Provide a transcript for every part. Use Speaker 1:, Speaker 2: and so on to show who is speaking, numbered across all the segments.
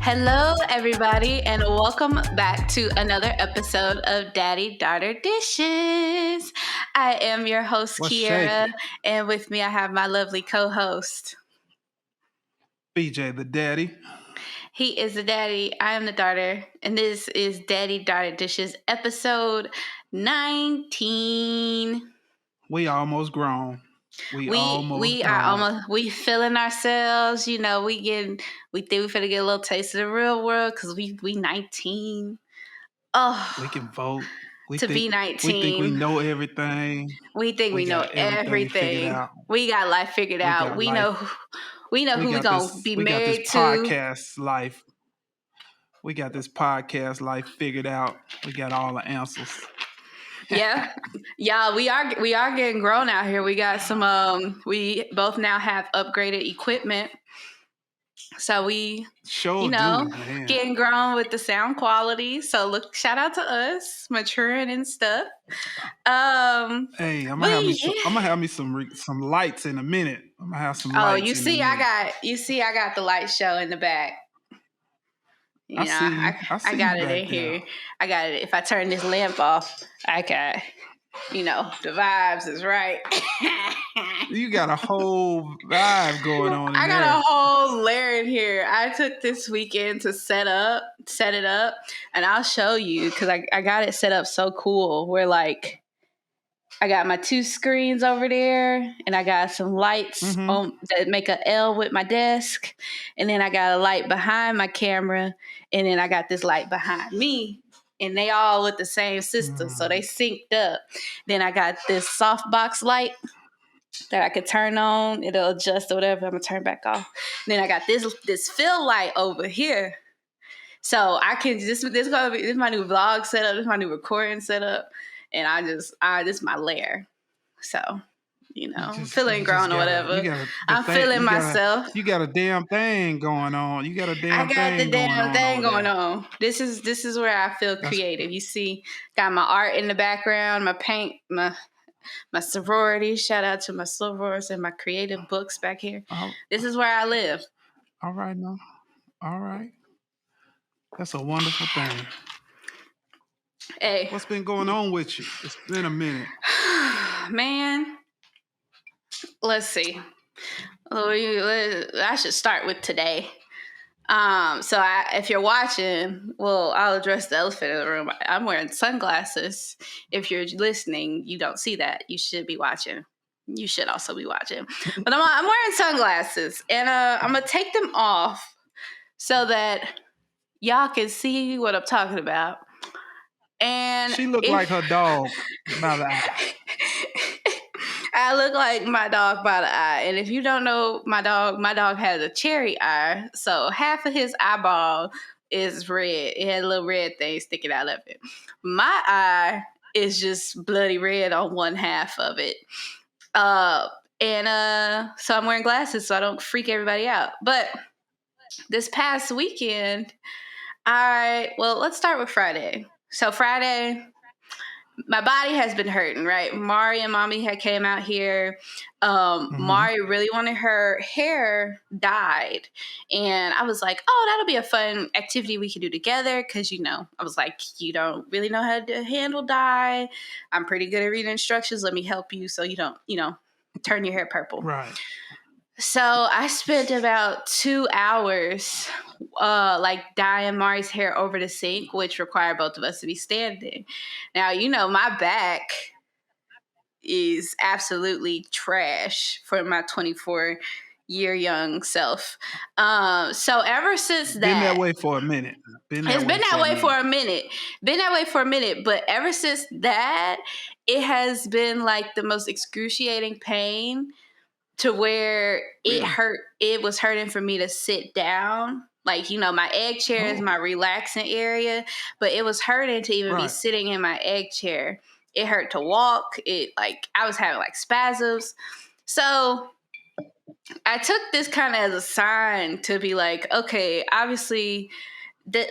Speaker 1: Hello, everybody, and welcome back to another episode of Daddy Daughter Dishes. I am your host,
Speaker 2: What's
Speaker 1: Kiara,
Speaker 2: shaking?
Speaker 1: and with me I have my lovely co host.
Speaker 2: BJ the daddy.
Speaker 1: He is the daddy, I am the daughter, and this is Daddy Daughter Dishes episode 19.
Speaker 2: We almost grown.
Speaker 1: We feeling ourselves, we think we finna get a little taste of the real world because we 19.
Speaker 2: We
Speaker 1: Oh,
Speaker 2: can vote. We
Speaker 1: to
Speaker 2: think
Speaker 1: be
Speaker 2: we think we
Speaker 1: 19.
Speaker 2: know everything.
Speaker 1: We think
Speaker 2: We
Speaker 1: we know
Speaker 2: got everything figured
Speaker 1: everything.
Speaker 2: out.
Speaker 1: We got life figured
Speaker 2: We
Speaker 1: out.
Speaker 2: got life.
Speaker 1: We know
Speaker 2: We
Speaker 1: who we
Speaker 2: got
Speaker 1: gonna
Speaker 2: this.
Speaker 1: be
Speaker 2: We got this
Speaker 1: married to.
Speaker 2: podcast life. We got this podcast life figured out. We got all the answers.
Speaker 1: Yeah. Yeah, we are getting grown out here. We got some we both now have upgraded equipment. So we,
Speaker 2: Sure do, man.
Speaker 1: getting grown with the sound quality. So look, shout out to us maturing and stuff.
Speaker 2: Hey, I'm
Speaker 1: But
Speaker 2: gonna have me some lights in a minute. I'm gonna have some
Speaker 1: oh,
Speaker 2: lights in a minute.
Speaker 1: I got the light show in the back.
Speaker 2: I see you. I see
Speaker 1: I got
Speaker 2: you
Speaker 1: it
Speaker 2: back
Speaker 1: in
Speaker 2: there.
Speaker 1: here. I got it. If I turn this lamp off, I got, the vibes is right.
Speaker 2: You got a whole vibe going on in
Speaker 1: I got
Speaker 2: there.
Speaker 1: a whole layer in here. I took this weekend to set it up, and I'll show you because I got it set up so cool. Where like I got my two screens over there, and I got some lights on that make a L with my desk, and then I got a light behind my camera, and then I got this light behind me, and they all with the same system, so they synced up. Then I got this softbox light that I could turn on; it'll adjust or whatever. I'm gonna turn back off. Then I got this fill light over here, so I can this is my new vlog setup. This is my new recording setup. And this is my lair. So, feeling grown or whatever. I'm feeling myself.
Speaker 2: You got a damn thing going on. You got a damn
Speaker 1: I got the
Speaker 2: thing going
Speaker 1: damn
Speaker 2: on.
Speaker 1: thing going on. This is where I feel creative. You see, got my art in the background, my paint, my sorority. Shout out to my sorors and my creative books back here. This is where I live.
Speaker 2: All right, now. All right. That's a wonderful thing.
Speaker 1: Hey.
Speaker 2: What's been going on with you? It's been a minute.
Speaker 1: Man, let's see. I should start with today. If you're watching, I'll address the elephant in the room. I'm wearing sunglasses. If you're listening, you don't see that. You should be watching. You should also be watching. But I'm wearing sunglasses, and I'm gonna take them off so that y'all can see what I'm talking about. And
Speaker 2: she looked like her dog by the eye.
Speaker 1: I look like my dog by the eye. And if you don't know my dog has a cherry eye. So half of his eyeball is red. It had a little red thing sticking out of it. My eye is just bloody red on one half of it. So I'm wearing glasses so I don't freak everybody out. But this past weekend, let's start with Friday. So Friday, my body has been hurting, right? Mari and Mommy had came out here. Mari really wanted her hair dyed. And I was like, oh, that'll be a fun activity we could do together. Because, I was like, you don't really know how to handle dye. I'm pretty good at reading instructions. Let me help you so you don't, turn your hair purple.
Speaker 2: Right.
Speaker 1: So I spent about 2 hours dyeing Mari's hair over the sink, which required both of us to be standing. Now, my back is absolutely trash for my 24-year young self. So ever since that...
Speaker 2: Been that way for a minute.
Speaker 1: It's been that way for a minute. Been that way for a minute. But ever since that, it has been like the most excruciating pain to where it was hurting for me to sit down. Like, my egg chair is my relaxing area, but it was hurting to even be sitting in my egg chair. It hurt to walk. I was having spasms. So I took this kind of as a sign to be like, okay, obviously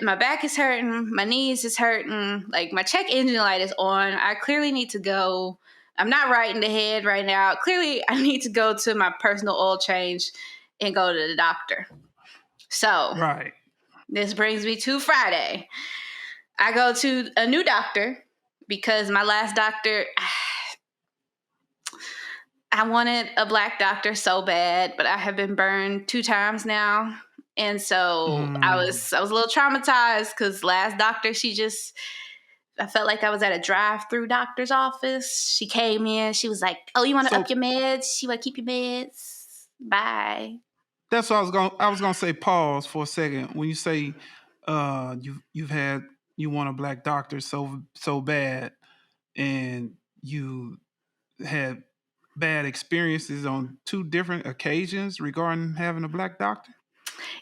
Speaker 1: my back is hurting, my knees is hurting, my check engine light is on. I clearly need to go. I'm not right in the head right now. Clearly, I need to go to my personal oil change and go to the doctor. So, this brings me to Friday. I go to a new doctor because my last doctor, I wanted a black doctor so bad, but I have been burned 2 times now. And so I was a little traumatized because last doctor, I felt like I was at a drive-through doctor's office. She came in, she was like, "Oh, you want to up your meds? You want to keep your meds? Bye."
Speaker 2: That's what I was gonna say. Pause for a second. When you say you want a black doctor so bad, and you had bad experiences on 2 different occasions regarding having a black doctor.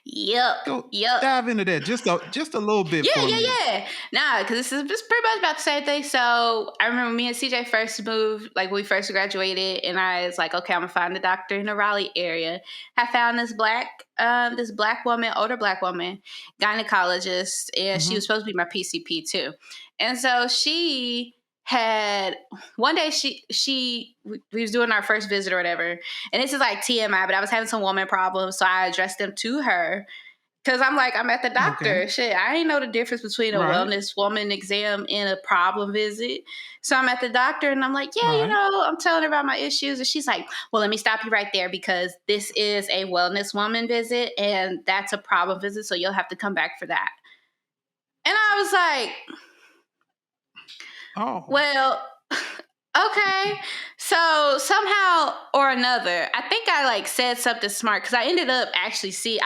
Speaker 1: Yep.
Speaker 2: Go dive into that just a little bit for me.
Speaker 1: Yeah. Nah, because this is just pretty much about the same thing. So I remember me and CJ first moved, like we first graduated, and I was like, okay, I'm gonna find a doctor in the Raleigh area. I found this black woman, older black woman, gynecologist, and she was supposed to be my PCP too. And so she had one day we was doing our first visit or whatever, and this is like TMI, but I was having some woman problems, so I addressed them to her. Cause I'm like, I'm at the doctor.
Speaker 2: Okay.
Speaker 1: Shit, I ain't know the difference between a
Speaker 2: Right.
Speaker 1: wellness woman exam and a problem visit. So I'm at the doctor and I'm like, yeah,
Speaker 2: Right.
Speaker 1: I'm telling her about my issues. And she's like, well, let me stop you right there because this is a wellness woman visit and that's a problem visit. So you'll have to come back for that. And I was like,
Speaker 2: oh,
Speaker 1: well, okay. So somehow or another, I think I like said something smart because I ended up I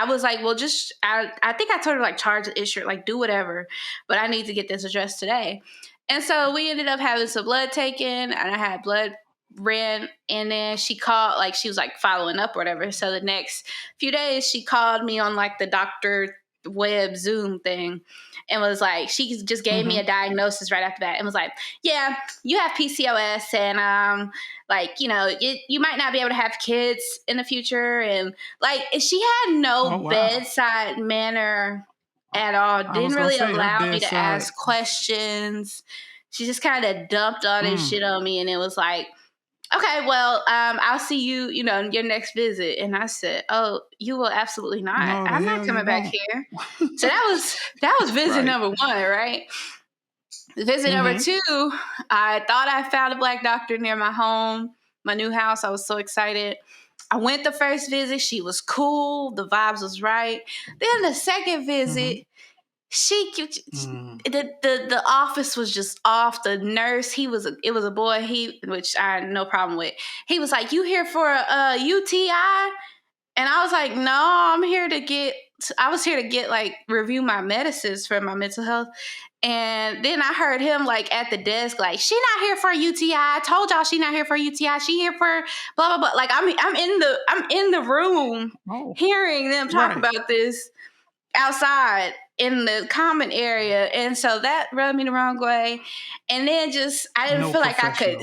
Speaker 1: was like, well, I think I told her like charge the issue, like do whatever, but I need to get this addressed today. And so we ended up having some blood taken and I had blood ran and then she called, like she was like following up or whatever. So the next few days she called me on like the doctor web Zoom thing and was like, she just gave me a diagnosis right after that and was like, yeah, you have PCOS and you might not be able to have kids in the future. And like she had no bedside manner at all. Didn't really allow me to ask questions. She just kind of dumped all this shit on me and it was like, okay, well, I'll see you, in your next visit. And I said, oh, you will absolutely not.
Speaker 2: No,
Speaker 1: I'm not coming back here. So that was visit
Speaker 2: Right.
Speaker 1: number 1, right? Visit number 2, I thought I found a black doctor near my home, my new house. I was so excited. I went the first visit. She was cool. The vibes was right. Then the second visit, the office was just off. The nurse, it was a boy, which I had no problem with. He was like, "You here for a UTI?" And I was like, "No, I was here to get like review my medicines for my mental health." And then I heard him like at the desk, like, "She not here for a UTI. I told y'all she not here for a UTI. She here for blah blah blah." Like I'm in the room hearing them talk about this outside in the common area, and so that rubbed me the wrong way. And then I didn't feel like I could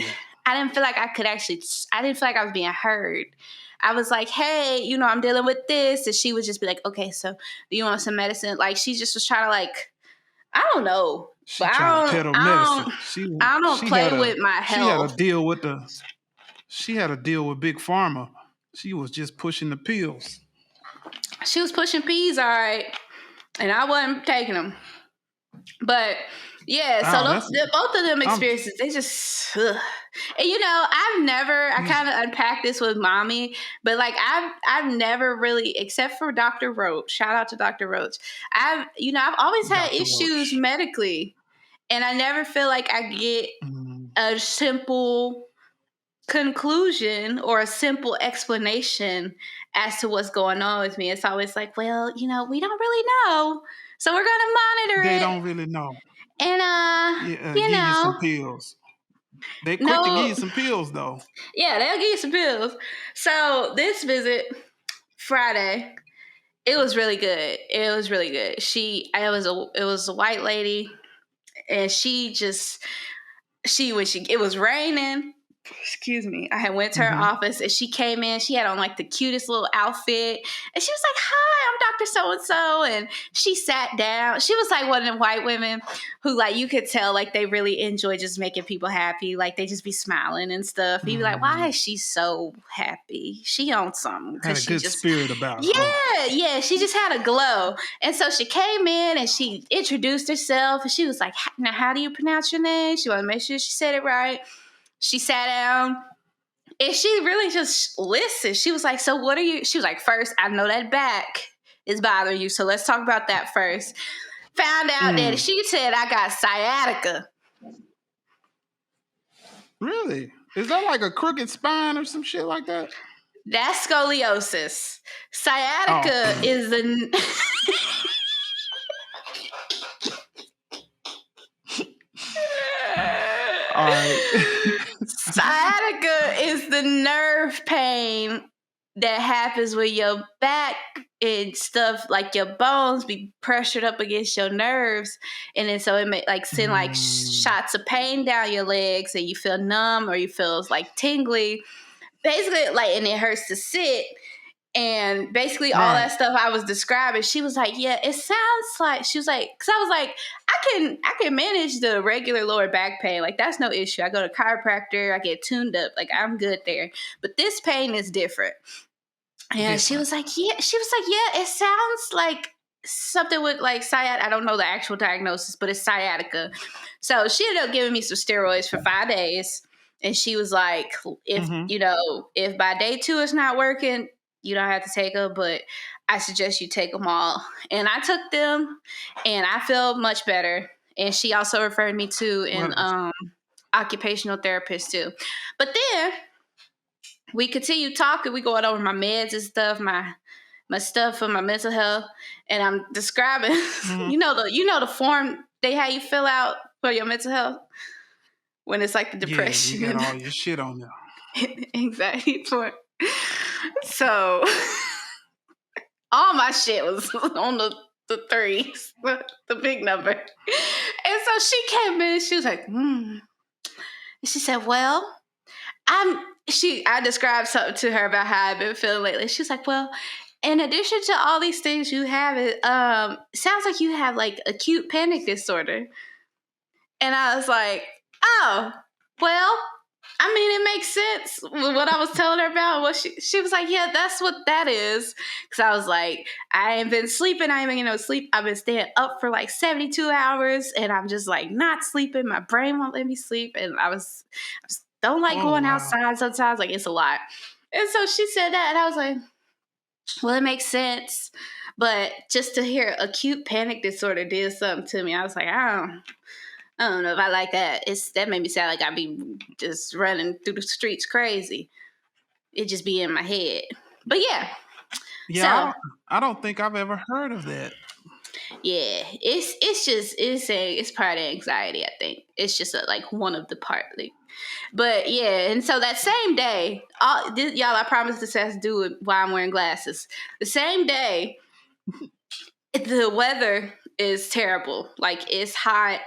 Speaker 1: actually. I didn't feel like I was being heard. I was like, hey, I'm dealing with this. And she would just be like, okay, so do you want some medicine? Like, she just was trying to like, I don't know.
Speaker 2: She trying to peddle medicine.
Speaker 1: I don't play with my health.
Speaker 2: She had to deal with Big Pharma. She was just pushing the pills.
Speaker 1: She was pushing peas, all right. And I wasn't taking them. But yeah, so both of them experiences, they just, ugh. And I kind of unpacked this with mommy, but like I've never really, except for Dr. Roach, shout out to Dr. Roach. I've always had issues medically, and I never feel like I get a simple conclusion or a simple explanation as to what's going on with me. It's always like, well, we don't really know, so we're gonna monitor it.
Speaker 2: They don't really know.
Speaker 1: And
Speaker 2: give you some pills. They quick to give you some pills though.
Speaker 1: Yeah, they'll give you some pills. So this visit Friday, it was really good. It was really good. It was a white lady, and it was raining. excuse me, I had went to her office and she came in. She had on like the cutest little outfit. And she was like, hi, I'm Dr. So-and-so. And she sat down. She was like one of them white women who like you could tell like they really enjoy just making people happy. Like they just be smiling and stuff. You'd be like, why is she so happy? She on something.
Speaker 2: Had a
Speaker 1: She
Speaker 2: good
Speaker 1: just
Speaker 2: spirit about her.
Speaker 1: yeah, she just had a glow. And so she came in and she introduced herself and she was like, now how do you pronounce your name? She wanted to make sure she said it right. She sat down and she really just listened. She was like, so what are you? She was like, first, I know that back is bothering you. So let's talk about that first. Found out that she said I got sciatica.
Speaker 2: Really? Is that like a crooked spine or some shit like that?
Speaker 1: That's scoliosis. Sciatica is the...
Speaker 2: All right.
Speaker 1: Sciatica is the nerve pain that happens with your back and stuff, like your bones be pressured up against your nerves, and then so it may like send like shots of pain down your legs, and you feel numb or you feel like tingly, basically, like, and it hurts to sit. And basically all that stuff I was describing, she was like, yeah, it sounds like, she was like, because I was like, I can manage the regular lower back pain. Like, that's no issue. I go to chiropractor, I get tuned up. Like, I'm good there. But this pain is different. And she was like, yeah, it sounds like something with like sciatica. I don't know the actual diagnosis, but it's sciatica. So she ended up giving me some steroids for 5 days. And she was like, if, if by day 2 it's not working, you don't have to take them, but I suggest you take them all. And I took them and I feel much better. And she also referred me to an occupational therapist too. But then we continue talking. We going over my meds and stuff, my stuff for my mental health. And I'm describing, you know the form they have you fill out for your mental health when it's like the depression.
Speaker 2: Yeah, you got all your shit on there.
Speaker 1: Exactly. So all my shit was on the 3s, the big number. And so she came in and she was like, And she said, well, I described something to her about how I've been feeling lately. She was like, well, in addition to all these things you have, it sounds like you have like acute panic disorder. And I was like, oh, well, I mean, it makes sense with what I was telling her about. What she was like, yeah, that's what that is. Because I was like, I ain't been sleeping. I ain't been getting no sleep. I've been staying up for like 72 hours. And I'm just like not sleeping. My brain won't let me sleep. And I just don't like going outside sometimes. Like, it's a lot. And so she said that. And I was like, well, it makes sense. But just to hear acute panic disorder did something to me. I was like, I don't know if I like that. That made me sound like I'd be just running through the streets crazy. It just be in my head. But yeah.
Speaker 2: Yeah, so, I don't think I've ever heard of that.
Speaker 1: Yeah, it's part of anxiety, I think. It's just like one of the part. But yeah, and so that same day, y'all, I promise this has to do with why I'm wearing glasses. The same day, the weather is terrible. Like, it's hot,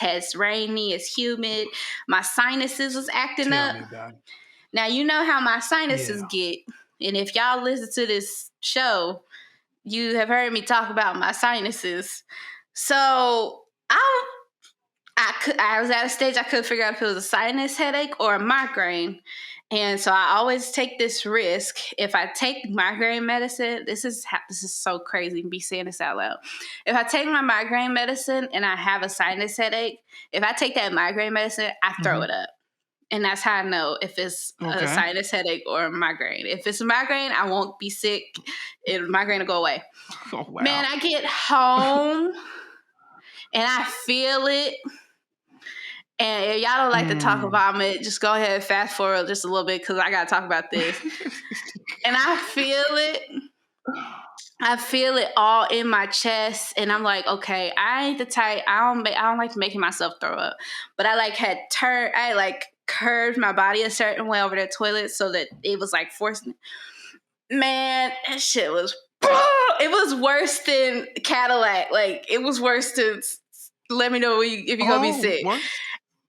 Speaker 1: has rainy, it's humid. My sinuses was acting up. Now, you know how my sinuses get. And if y'all listen to this show, you have heard me talk about my sinuses. So I was at a stage I couldn't figure out if it was a sinus headache or a migraine. And so I always take this risk. If I take migraine medicine, this is so crazy to be saying this out loud. If I take my migraine medicine and I have a sinus headache, if I take that migraine medicine, I throw it up. And that's how I know if it's a sinus headache or a migraine. If it's a migraine, I won't be sick. Migraine will go away. Oh, wow. Man, I get home and I feel it. And if y'all don't like to talk about it, just go ahead and fast forward just a little bit because I got to talk about this. And I feel it. I feel it all in my chest. And I'm like, okay, I ain't the type. I don't like making myself throw up. But I curved my body a certain way over the toilet so that it was like forcing. Man, that shit was, it was worse than Cadillac. Like, it was worse than let me know if you're going to be sick.
Speaker 2: What?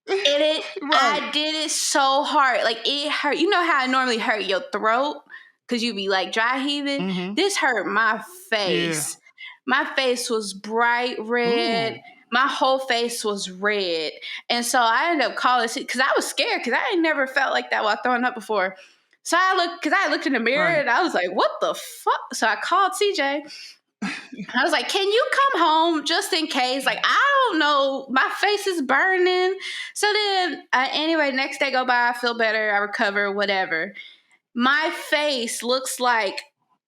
Speaker 1: And
Speaker 2: Right.
Speaker 1: I did it so hard. Like, it hurt. You know how it normally hurt your throat? Because you be like dry heaving?
Speaker 2: Mm-hmm.
Speaker 1: This hurt my
Speaker 2: Yeah.
Speaker 1: face. My face was bright red.
Speaker 2: Ooh.
Speaker 1: My whole face was red. And so I ended up calling because I was scared because I ain't never felt like that while throwing up before. So I looked in the mirror
Speaker 2: Right.
Speaker 1: and I was like, what the fuck? So I called CJ. I was like, can you come home just in case? Like, I don't know. My face is burning. So then, anyway, next day go by, I feel better. I recover, whatever. My face looks like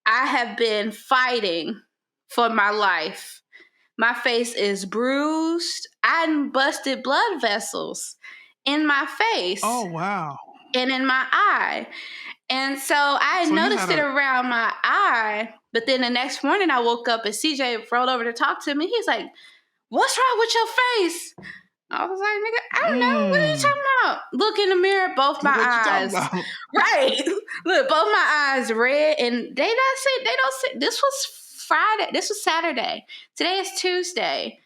Speaker 1: I have been fighting for my life. My face is bruised. I busted blood vessels in my face
Speaker 2: Oh wow.
Speaker 1: and in my eye. And so I
Speaker 2: So you had
Speaker 1: noticed it
Speaker 2: a
Speaker 1: around my eye. But then the next morning I woke up and CJ rolled over to talk to me. He's like, what's wrong with your face? I was like, nigga, I don't know. What are you
Speaker 2: mm,
Speaker 1: talking about? Look in the mirror, both my
Speaker 2: what you talking
Speaker 1: eyes.
Speaker 2: about?
Speaker 1: Right. Look, both my eyes red. And they don't say, this was Friday. This was Saturday. Today is Tuesday.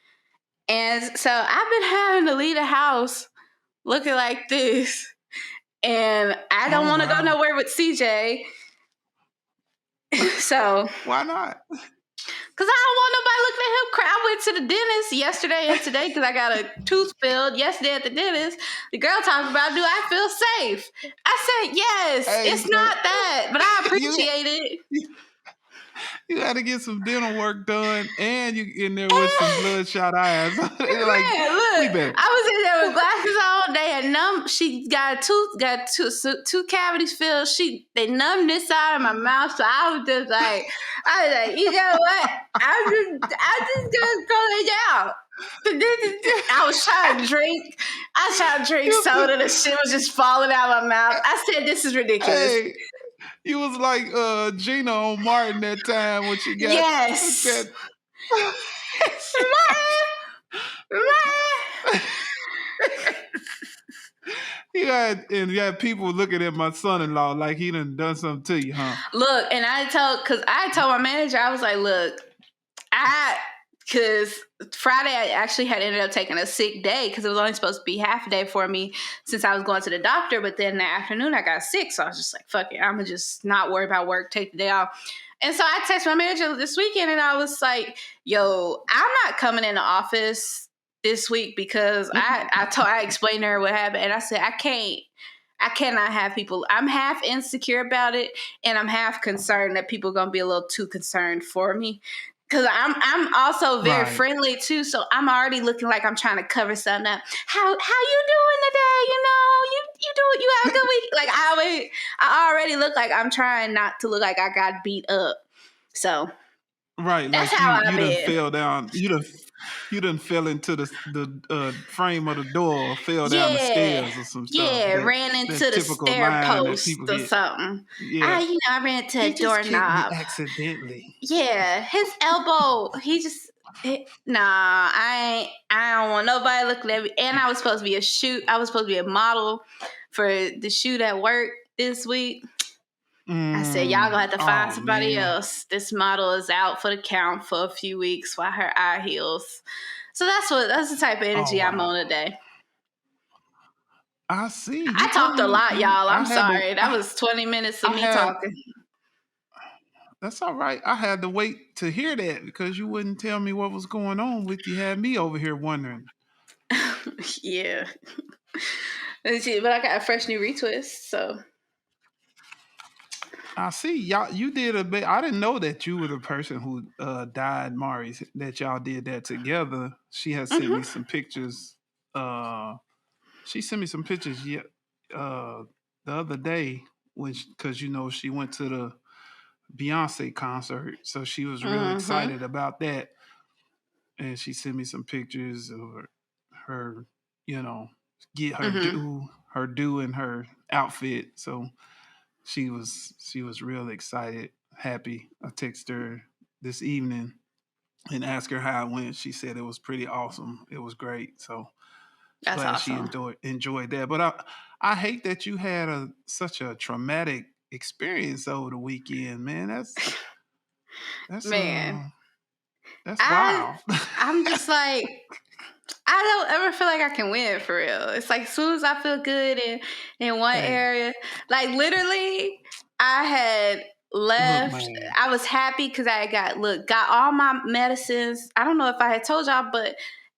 Speaker 1: And so I've been having to leave the house looking like this. And I don't
Speaker 2: Oh
Speaker 1: want to go
Speaker 2: wow.
Speaker 1: nowhere with CJ. So,
Speaker 2: Why not?
Speaker 1: because I don't want nobody looking at him cry. I went to the dentist yesterday and today because I got a tooth filled yesterday at the dentist. The girl talking about, do I feel safe? I said, yes,
Speaker 2: Hey,
Speaker 1: it's not that, but I
Speaker 2: you
Speaker 1: appreciate it.
Speaker 2: you had to get some dental work done, and you in there with some bloodshot eyes. It's like
Speaker 1: Man,
Speaker 2: we
Speaker 1: look,
Speaker 2: better.
Speaker 1: I was in there with glasses on. They had numb. She got two cavities filled. They numbed this side of my mouth, so I was like, you know what? I just gonna throw it out. I was trying to drink. I was trying to drink
Speaker 2: You was,
Speaker 1: soda. The shit was just falling out of my mouth. I said, this is ridiculous.
Speaker 2: hey, you was like Gina on Martin that time when she got
Speaker 1: Yes.
Speaker 2: that. You had people looking at my son-in-law like he done something to you, huh?
Speaker 1: Look, and I told my manager, I was like, look, because Friday I actually had ended up taking a sick day because it was only supposed to be half a day for me since I was going to the doctor. But then in the afternoon I got sick, so I was just like, fuck it, I'm gonna just not worry about work, take the day off. And so I texted my manager this weekend and I was like, yo, I'm not coming in the office this week because I explained to her what happened and I said I cannot have people. I'm half insecure about it, and I'm half concerned that people are gonna be a little too concerned for me. Cause I'm also very
Speaker 2: Right.
Speaker 1: friendly too, so I'm already looking like I'm trying to cover something up. How you doing today? You have a good week. Like I already look like I'm trying not to look like I got beat up. So
Speaker 2: Right,
Speaker 1: that's
Speaker 2: like
Speaker 1: how I've
Speaker 2: you done
Speaker 1: been.
Speaker 2: fell down. You done fell into the frame of the door, or fell down the
Speaker 1: Yeah,
Speaker 2: stairs or some stuff.
Speaker 1: yeah, ran
Speaker 2: That
Speaker 1: into the
Speaker 2: typical
Speaker 1: stair
Speaker 2: line that
Speaker 1: post
Speaker 2: people
Speaker 1: or
Speaker 2: get.
Speaker 1: something.
Speaker 2: Yeah,
Speaker 1: I ran into
Speaker 2: he
Speaker 1: a
Speaker 2: just kicked me
Speaker 1: doorknob.
Speaker 2: accidentally.
Speaker 1: Yeah, his elbow. Nah. I don't want nobody looking at me. And I was supposed to be I was supposed to be a model for the shoot at work this week. I said, y'all gonna have to find
Speaker 2: Oh
Speaker 1: somebody
Speaker 2: man.
Speaker 1: else. This model is out for the count for a few weeks while her eye heals. So that's the type of
Speaker 2: Oh
Speaker 1: energy I'm
Speaker 2: wow.
Speaker 1: on today.
Speaker 2: I see.
Speaker 1: I
Speaker 2: You
Speaker 1: talked
Speaker 2: told
Speaker 1: a
Speaker 2: me
Speaker 1: lot,
Speaker 2: you.
Speaker 1: y'all.
Speaker 2: I
Speaker 1: I'm
Speaker 2: had to.
Speaker 1: sorry. That was 20 minutes of
Speaker 2: I
Speaker 1: me
Speaker 2: had.
Speaker 1: talking.
Speaker 2: That's all right. I had to wait to hear that because you wouldn't tell me what was going on with you. Had me over here wondering.
Speaker 1: Yeah. But I got a fresh new retwist, so.
Speaker 2: I see y'all. You did a bit. I didn't know that you were the person who died Mari's. That y'all did that together. She had sent me some pictures. She sent me some pictures. Yeah, the other day when because she went to the Beyonce concert, so she was real
Speaker 1: Mm-hmm.
Speaker 2: excited about that, and she sent me some pictures of her you know, get
Speaker 1: Mm-hmm.
Speaker 2: her do in her outfit. So she was real excited, happy. I texted her this evening and asked her how it went. She said it was pretty awesome. It was great. So
Speaker 1: That's
Speaker 2: glad she
Speaker 1: awesome.
Speaker 2: enjoyed that. But I hate that you had such a traumatic experience over the weekend, man. That's
Speaker 1: Man.
Speaker 2: That's wild.
Speaker 1: I'm just like, I don't ever feel like I can win for real. It's like as soon as I feel good in one
Speaker 2: Hey,
Speaker 1: area, like literally, I had
Speaker 2: look,
Speaker 1: left.
Speaker 2: man.
Speaker 1: I was happy because I got all my medicines. I don't know if I had told y'all, but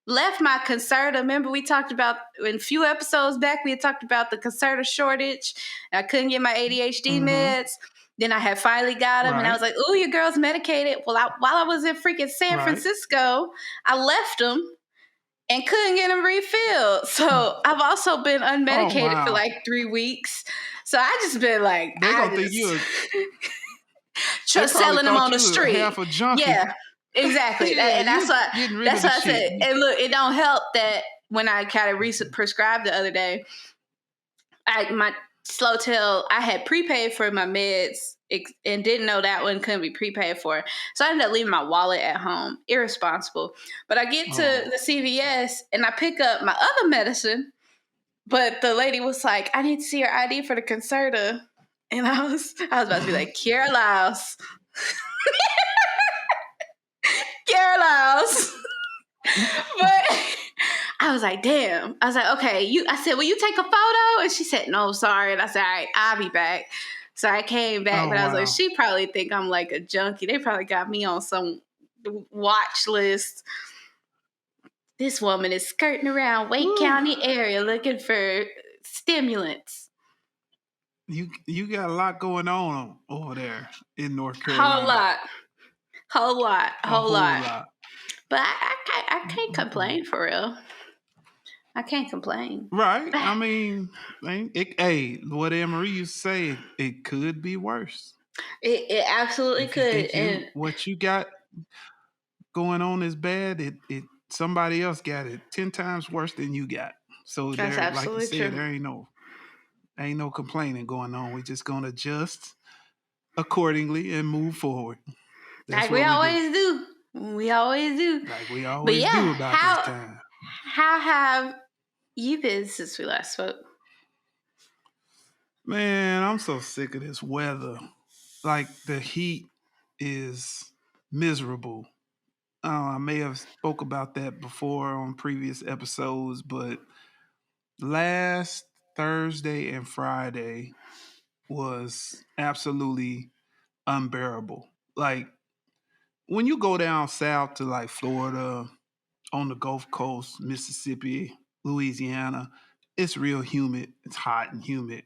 Speaker 1: left my Concerta. Remember we talked about in a few episodes back. We had talked about the Concerta shortage. I couldn't get my ADHD meds. Then I had finally got them, and I
Speaker 2: Right,
Speaker 1: was like, "Oh, your girl's medicated." Well, while I was in freaking San
Speaker 2: right.
Speaker 1: Francisco, I left them and couldn't get them refilled. So I've also been
Speaker 2: Oh,
Speaker 1: unmedicated for
Speaker 2: wow.
Speaker 1: like 3 weeks. So I just been like,
Speaker 2: They gonna think they
Speaker 1: just
Speaker 2: probably
Speaker 1: selling them
Speaker 2: thought
Speaker 1: on the
Speaker 2: you were
Speaker 1: street.
Speaker 2: half a junkie.
Speaker 1: Yeah, exactly.
Speaker 2: Yeah,
Speaker 1: And
Speaker 2: you
Speaker 1: that's
Speaker 2: was
Speaker 1: what
Speaker 2: getting rid of the
Speaker 1: I
Speaker 2: shit.
Speaker 1: said. And look, it don't help that when I kind of prescribed the other day, my slow tail, I had prepaid for my meds and didn't know that one couldn't be prepaid for. So I ended up leaving my wallet at home. Irresponsible. But I get to
Speaker 2: Oh.
Speaker 1: the CVS and I pick up my other medicine, but the lady was like, I need to see your ID for the Concerta. And I was about to be like, Kiara Laos. Kiara Laos. But I was like, damn. I was like, okay. I said, will you take a photo? And she said, no, sorry. And I said, all right, I'll be back. So I came back,
Speaker 2: Oh,
Speaker 1: but I was like,
Speaker 2: wow.
Speaker 1: she probably think I'm like a junkie. They probably got me on some watch list. This woman is skirting around Wake
Speaker 2: Whew.
Speaker 1: County area looking for stimulants.
Speaker 2: You got a lot going on over there in North
Speaker 1: Whole
Speaker 2: Carolina.
Speaker 1: lot. Whole lot.
Speaker 2: A
Speaker 1: Whole
Speaker 2: whole
Speaker 1: lot.
Speaker 2: lot.
Speaker 1: But I can't complain for real. I can't complain.
Speaker 2: Right. I mean, what Anne Marie used to say, it could be worse.
Speaker 1: It absolutely
Speaker 2: If you
Speaker 1: could.
Speaker 2: think
Speaker 1: And
Speaker 2: what you got going on is bad, it somebody else got it 10 times worse than you got. So
Speaker 1: that's
Speaker 2: there, like you
Speaker 1: absolutely
Speaker 2: said,
Speaker 1: true.
Speaker 2: there ain't no complaining going on. We just gonna adjust accordingly and move forward. That's
Speaker 1: Like we
Speaker 2: what we do.
Speaker 1: always do. We always do.
Speaker 2: Like we
Speaker 1: But
Speaker 2: always
Speaker 1: yeah,
Speaker 2: do about this time.
Speaker 1: how have you been since we last spoke?
Speaker 2: Man, I'm so sick of this weather. Like the heat is miserable. I may have spoke about that before on previous episodes, but last Thursday and Friday was absolutely unbearable. Like when you go down south to like Florida, on the Gulf Coast, Mississippi, Louisiana, it's real humid. It's hot and humid.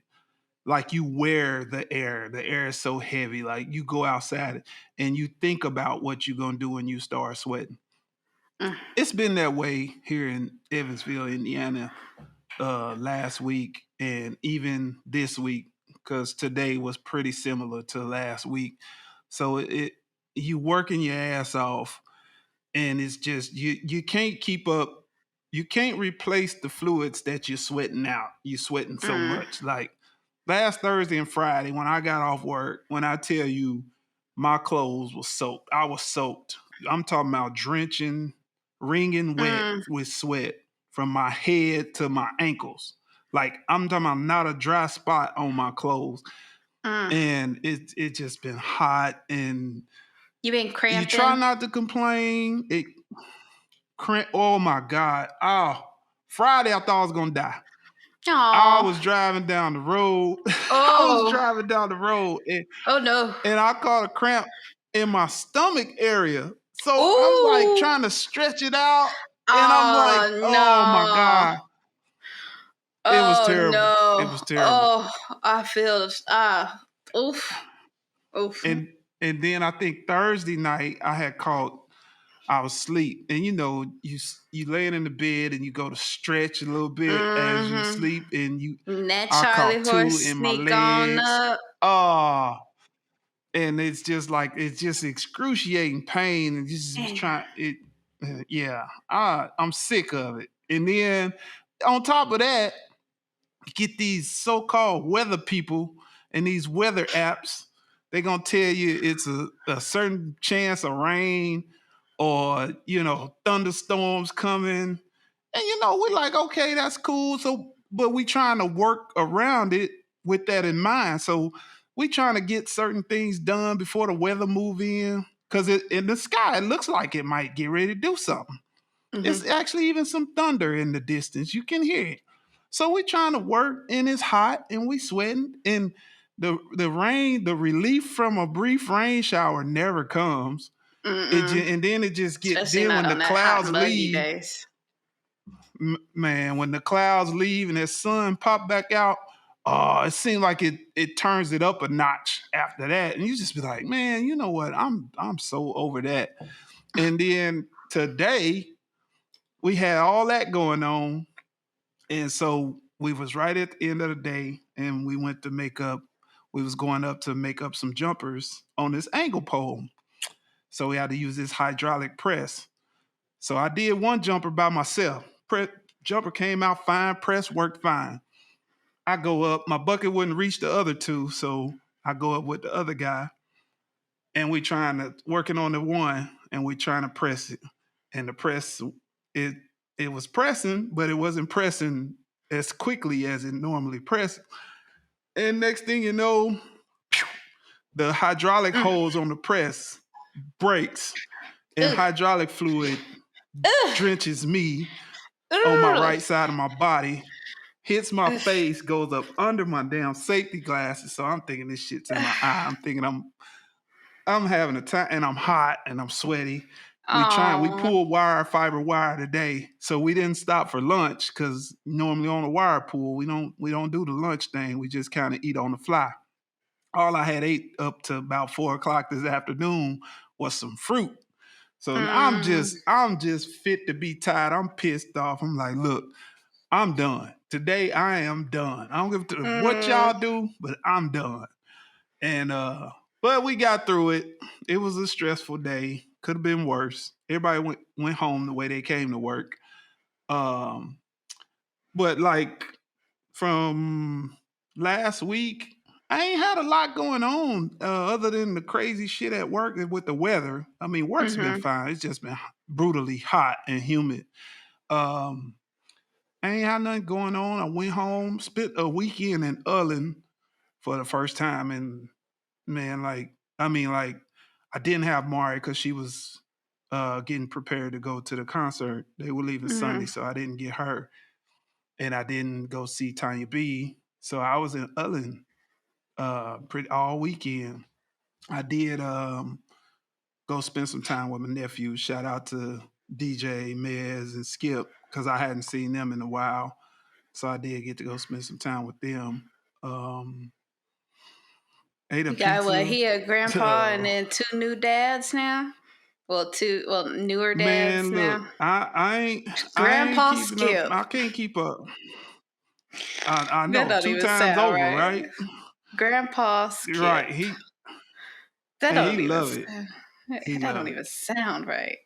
Speaker 2: Like you wear the air. The air is so heavy. Like you go outside and you think about what you're gonna do when you start sweating.
Speaker 1: Mm,
Speaker 2: It's been that way here in Evansville, Indiana, last week and even this week, because today was pretty similar to last week. So you working your ass off, and it's just you can't keep up. You can't replace the fluids that you're sweating out. You're sweating so
Speaker 1: mm,
Speaker 2: much. Like last Thursday and Friday when I got off work, when I tell you my clothes were soaked, I was soaked. I'm talking about drenching, wringing wet
Speaker 1: mm,
Speaker 2: with sweat from my head to my ankles. Like I'm talking about not a dry spot on my clothes.
Speaker 1: mm.
Speaker 2: And it just been hot, and
Speaker 1: You been
Speaker 2: you try
Speaker 1: cramping?
Speaker 2: not to complain. Oh my God. Oh, Friday I thought I was gonna die. I
Speaker 1: Oh,
Speaker 2: was driving down the road. I was
Speaker 1: oh,
Speaker 2: driving down the road
Speaker 1: oh no!
Speaker 2: and I caught a cramp in my stomach area. So I'm like
Speaker 1: Ooh,
Speaker 2: trying to stretch it out. And I'm like,
Speaker 1: oh
Speaker 2: oh my
Speaker 1: no!
Speaker 2: God. It was
Speaker 1: Oh
Speaker 2: terrible. It
Speaker 1: no!
Speaker 2: was terrible.
Speaker 1: Oh, I feel oof, oof.
Speaker 2: And then I think Thursday night I was asleep, and you laying in the bed and you go to stretch a little bit as you
Speaker 1: Mm-hmm.
Speaker 2: sleep, and
Speaker 1: That
Speaker 2: I
Speaker 1: Charlie
Speaker 2: caught two
Speaker 1: horse
Speaker 2: in my
Speaker 1: sneak on
Speaker 2: legs.
Speaker 1: up.
Speaker 2: Oh, and it's just excruciating pain, and just
Speaker 1: Damn.
Speaker 2: trying it. Yeah, I'm sick of it. And then on top of that, get these so-called weather people and these weather apps. They're gonna tell you it's a certain chance of rain or thunderstorms coming. And we're like, okay, that's cool. So but we trying to work around it with that in mind. So we trying to get certain things done before the weather move in. because in the sky it looks like it might get ready to do something. It's actually even some thunder in the distance. You can hear it. So we're trying to work, and it's hot, and we sweating, and the rain, the relief from a brief rain shower never comes. And then it just get
Speaker 1: Especially
Speaker 2: then
Speaker 1: not
Speaker 2: when the
Speaker 1: on that hot,
Speaker 2: clouds
Speaker 1: muggy
Speaker 2: leave,
Speaker 1: days.
Speaker 2: man, when the clouds leave and that sun pop back out, oh, it seems like it turns it up a notch after that, and you just be like, man, you know what? I'm so over that. And then today we had all that going on, and so we was right at the end of the day, and we went to make up. We was going up to make up some jumpers on this angle pole, so we had to use this hydraulic press. So I did one jumper by myself. Jumper came out fine. Press worked fine. I go up. My bucket wouldn't reach the other two, so I go up with the other guy, and we trying to working on the one, and we trying to press it. And the press, it it was pressing, but it wasn't pressing as quickly as it normally presses. And next thing you know, the hydraulic hose on the press breaks, and
Speaker 1: Ugh.
Speaker 2: hydraulic fluid
Speaker 1: Ugh.
Speaker 2: drenches me on my
Speaker 1: Ugh.
Speaker 2: right side of my body, hits my face, goes up under my damn safety glasses. So I'm thinking this shit's in my eye. I'm thinking I'm having a time, and I'm hot and I'm sweaty. We
Speaker 1: Oh.
Speaker 2: pulled fiber wire today, so we didn't stop for lunch because normally on a wire pool we don't do the lunch thing. We just kind of eat on the fly. All I had ate up to about 4 o'clock this afternoon was some fruit. So I'm just fit to be tired. I'm pissed off. I'm like, look, I'm done. Today I am done. I don't give a what y'all do, but I'm done. And but we got through it. It was a stressful day. Could have been worse. Everybody went home the way they came to work. Um, but like from last week, I ain't had a lot going on other than the crazy shit at work and with the weather. I mean, work's been fine. It's just been brutally hot and humid. Um, I ain't had nothing going on. I went home, spent a weekend in Ullen for the first time, and man, like I didn't have Mari because she was getting prepared to go to the concert. They were leaving Sunday, so I didn't get her, and I didn't go see Tanya B. So I was in Ullen pretty all weekend. I did go spend some time with my nephews. Shout out to DJ, Mez, and Skip because I hadn't seen them in a while. So I did get to go spend some time with them. Ate a
Speaker 1: You got what?
Speaker 2: pizza.
Speaker 1: He a grandpa and then two new dads now. Well, newer dads
Speaker 2: Man, look,
Speaker 1: now.
Speaker 2: I ain't
Speaker 1: Grandpa
Speaker 2: keeping up.
Speaker 1: Skip.
Speaker 2: I can't keep up. I
Speaker 1: That
Speaker 2: know
Speaker 1: don't
Speaker 2: two
Speaker 1: even
Speaker 2: times
Speaker 1: sound
Speaker 2: over,
Speaker 1: right.
Speaker 2: right?
Speaker 1: Grandpa Skip.
Speaker 2: Right.
Speaker 1: That
Speaker 2: He
Speaker 1: don't even.
Speaker 2: love it. He
Speaker 1: That don't
Speaker 2: love it.
Speaker 1: even sound right.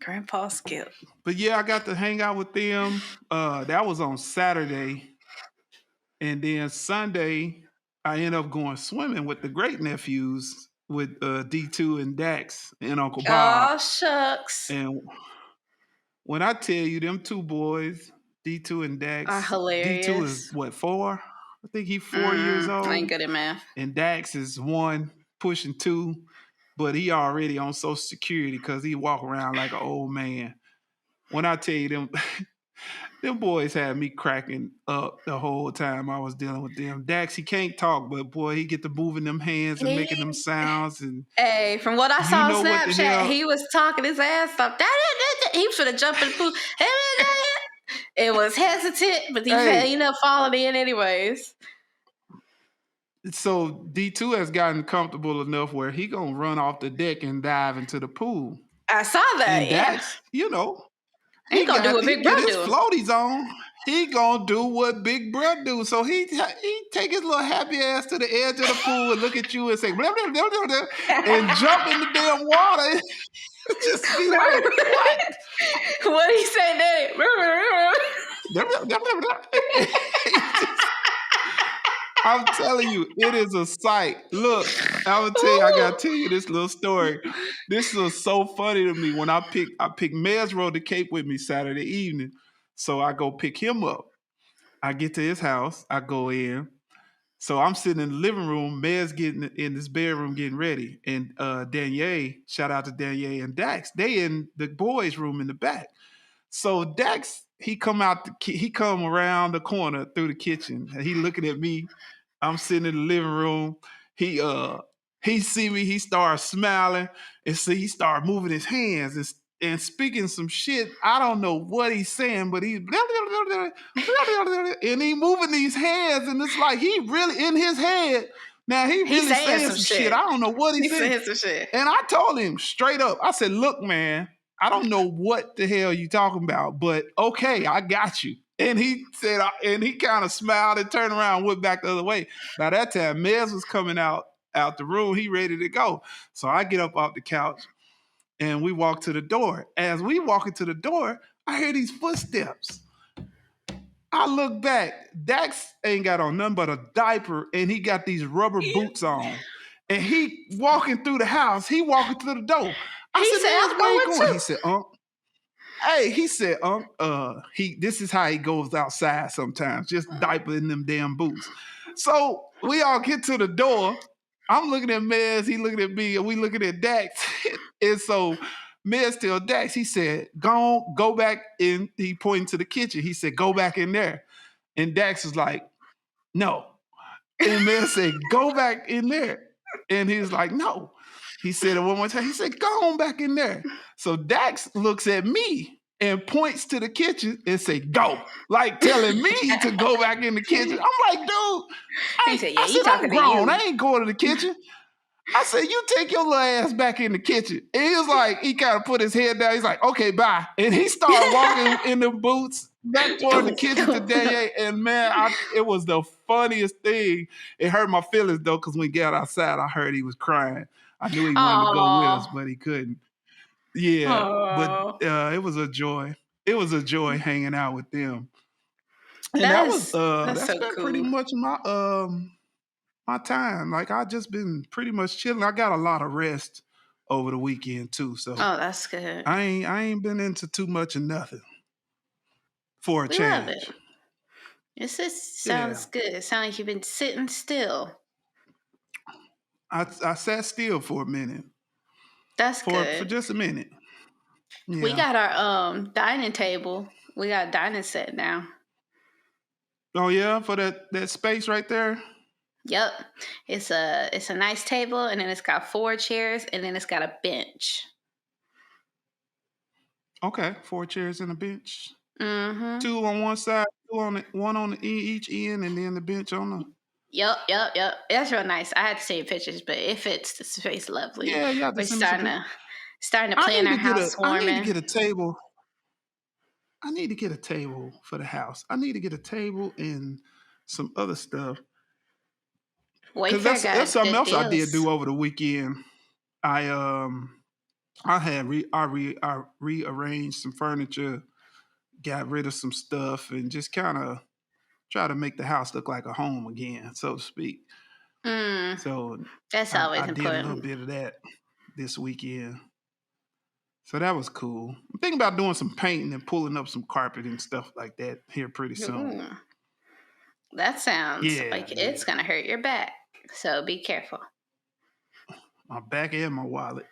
Speaker 1: Grandpa Skip.
Speaker 2: But yeah, I got to hang out with them. That was on Saturday, and then Sunday I ended up going swimming with the great nephews with D2 and Dax and Uncle Bob.
Speaker 1: Oh shucks.
Speaker 2: And when I tell you them two boys, D2 and
Speaker 1: Are
Speaker 2: Dax, D2 is
Speaker 1: hilarious.
Speaker 2: what, 4? I think he's 4 years
Speaker 1: I ain't
Speaker 2: old.
Speaker 1: good at math.
Speaker 2: And Dax is 1, pushing 2, but he already on Social Security because he walk around like an old man. When I tell you them, them boys had me cracking up the whole time I was dealing with them. Dax, he can't talk, but boy, he get to moving them hands and making them sounds. And
Speaker 1: Hey, from what I
Speaker 2: you
Speaker 1: saw on
Speaker 2: know what the
Speaker 1: Snapchat,
Speaker 2: hell?
Speaker 1: he was talking his ass off. He was finna jump in the pool. It was hesitant, but he
Speaker 2: Hey,
Speaker 1: ended up falling in anyways.
Speaker 2: so D2 has gotten comfortable enough where he gonna run off the deck and dive into the pool.
Speaker 1: I saw that,
Speaker 2: And
Speaker 1: yeah.
Speaker 2: Dax, you know,
Speaker 1: He gonna do what
Speaker 2: he
Speaker 1: Big Bro
Speaker 2: get his
Speaker 1: do.
Speaker 2: floaties on. He gonna do what Big Bro do. So he take his little happy ass to the edge of the pool and look at you and say blah, blah, blah, blah, blah, and jump in the damn water. Just be like, what?
Speaker 1: What he say then?
Speaker 2: Blah, blah, blah, blah, blah. I'm telling you, it is a sight. Look, I will tell you, I gotta tell you this little story. This was so funny to me when I picked Mez rode the Cape with me Saturday evening. So I go pick him up. I get to his house, I go in. So I'm sitting in the living room, Meg's getting in this bedroom getting ready. And Danielle, shout out to Danielle and Dax, they in the boys' room in the back. So Dax, he come around the corner through the kitchen and he looking at me. I'm sitting in the living room. He see me, he starts smiling, and so he started moving his hands and speaking some shit. I don't know what he's saying, but he's and he moving these hands, and it's like he really in his head. Now he really saying some shit. I don't know what he's saying.
Speaker 1: Some shit.
Speaker 2: And I told him straight up, I said, look, man, I don't know what the hell you talking about, but okay, I got you. And he said, and he kind of smiled and turned around and went back the other way. By that time, Mez was coming out the room. He ready to go. So I get up off the couch and we walk to the door. As we walk into the door, I hear these footsteps. I look back. Dax ain't got on nothing but a diaper and he got these rubber boots on. And he walking through the house. He walking through the door. I said, Mez, where you going? He said, Hey, he said, this is how he goes outside sometimes, just diaper in them damn boots. So we all get to the door. I'm looking at Mez, he looking at me, and we looking at Dax. And so Mez tell Dax, he said, go back in. He pointing to the kitchen. He said, go back in there. And Dax was like, no. And Mez said, go back in there. And he was like, no. He said it one more time. He said, go on back in there. So Dax looks at me and points to the kitchen and say, go. Like telling me to go back in the kitchen. I'm like, dude, I said, I'm grown. I ain't going to the kitchen. I said, you take your little ass back in the kitchen. And he was like, he kind of put his head down. He's like, okay, bye. And he started walking in the boots back toward the kitchen to Danielle. And man, it was the funniest thing. It hurt my feelings though, because when we got outside, I heard he was crying. I knew he wanted to go with us, but he couldn't. Yeah, but it was a joy. It was a joy hanging out with them. And that's so been cool. Pretty much my time. Like I just been pretty much chilling. I got a lot of rest over the weekend too. So
Speaker 1: that's good.
Speaker 2: I ain't been into too much of nothing for a change.
Speaker 1: Love it. This sounds good. It sounds like you've been sitting still.
Speaker 2: I sat still for a minute.
Speaker 1: That's good.
Speaker 2: For just a minute.
Speaker 1: Yeah. We got our dining table. We got a dining set now.
Speaker 2: Oh yeah, for that space right there.
Speaker 1: Yep, it's a nice table, and then it's got 4 chairs, and then it's got a bench.
Speaker 2: Okay, 4 chairs and a bench.
Speaker 1: Mm-hmm.
Speaker 2: 2 on one side, 1 on each end, and then the bench on the.
Speaker 1: Yep. That's real nice. I had to see pictures, but it fits the space lovely.
Speaker 2: Yeah.
Speaker 1: We're starting to plan our housewarming.
Speaker 2: I need to get a table. I need to get a table for the house. I need to get a table and some other stuff. Because that's something else I did do over the weekend. I rearranged some furniture, got rid of some stuff, and just kind of try to make the house look like a home again, so to speak. So
Speaker 1: that's always important.
Speaker 2: I did a little bit of that this weekend. So that was cool. I'm thinking about doing some painting and pulling up some carpet and stuff like that here pretty soon.
Speaker 1: That sounds like it's going to hurt your back. So be careful.
Speaker 2: My back and my wallet.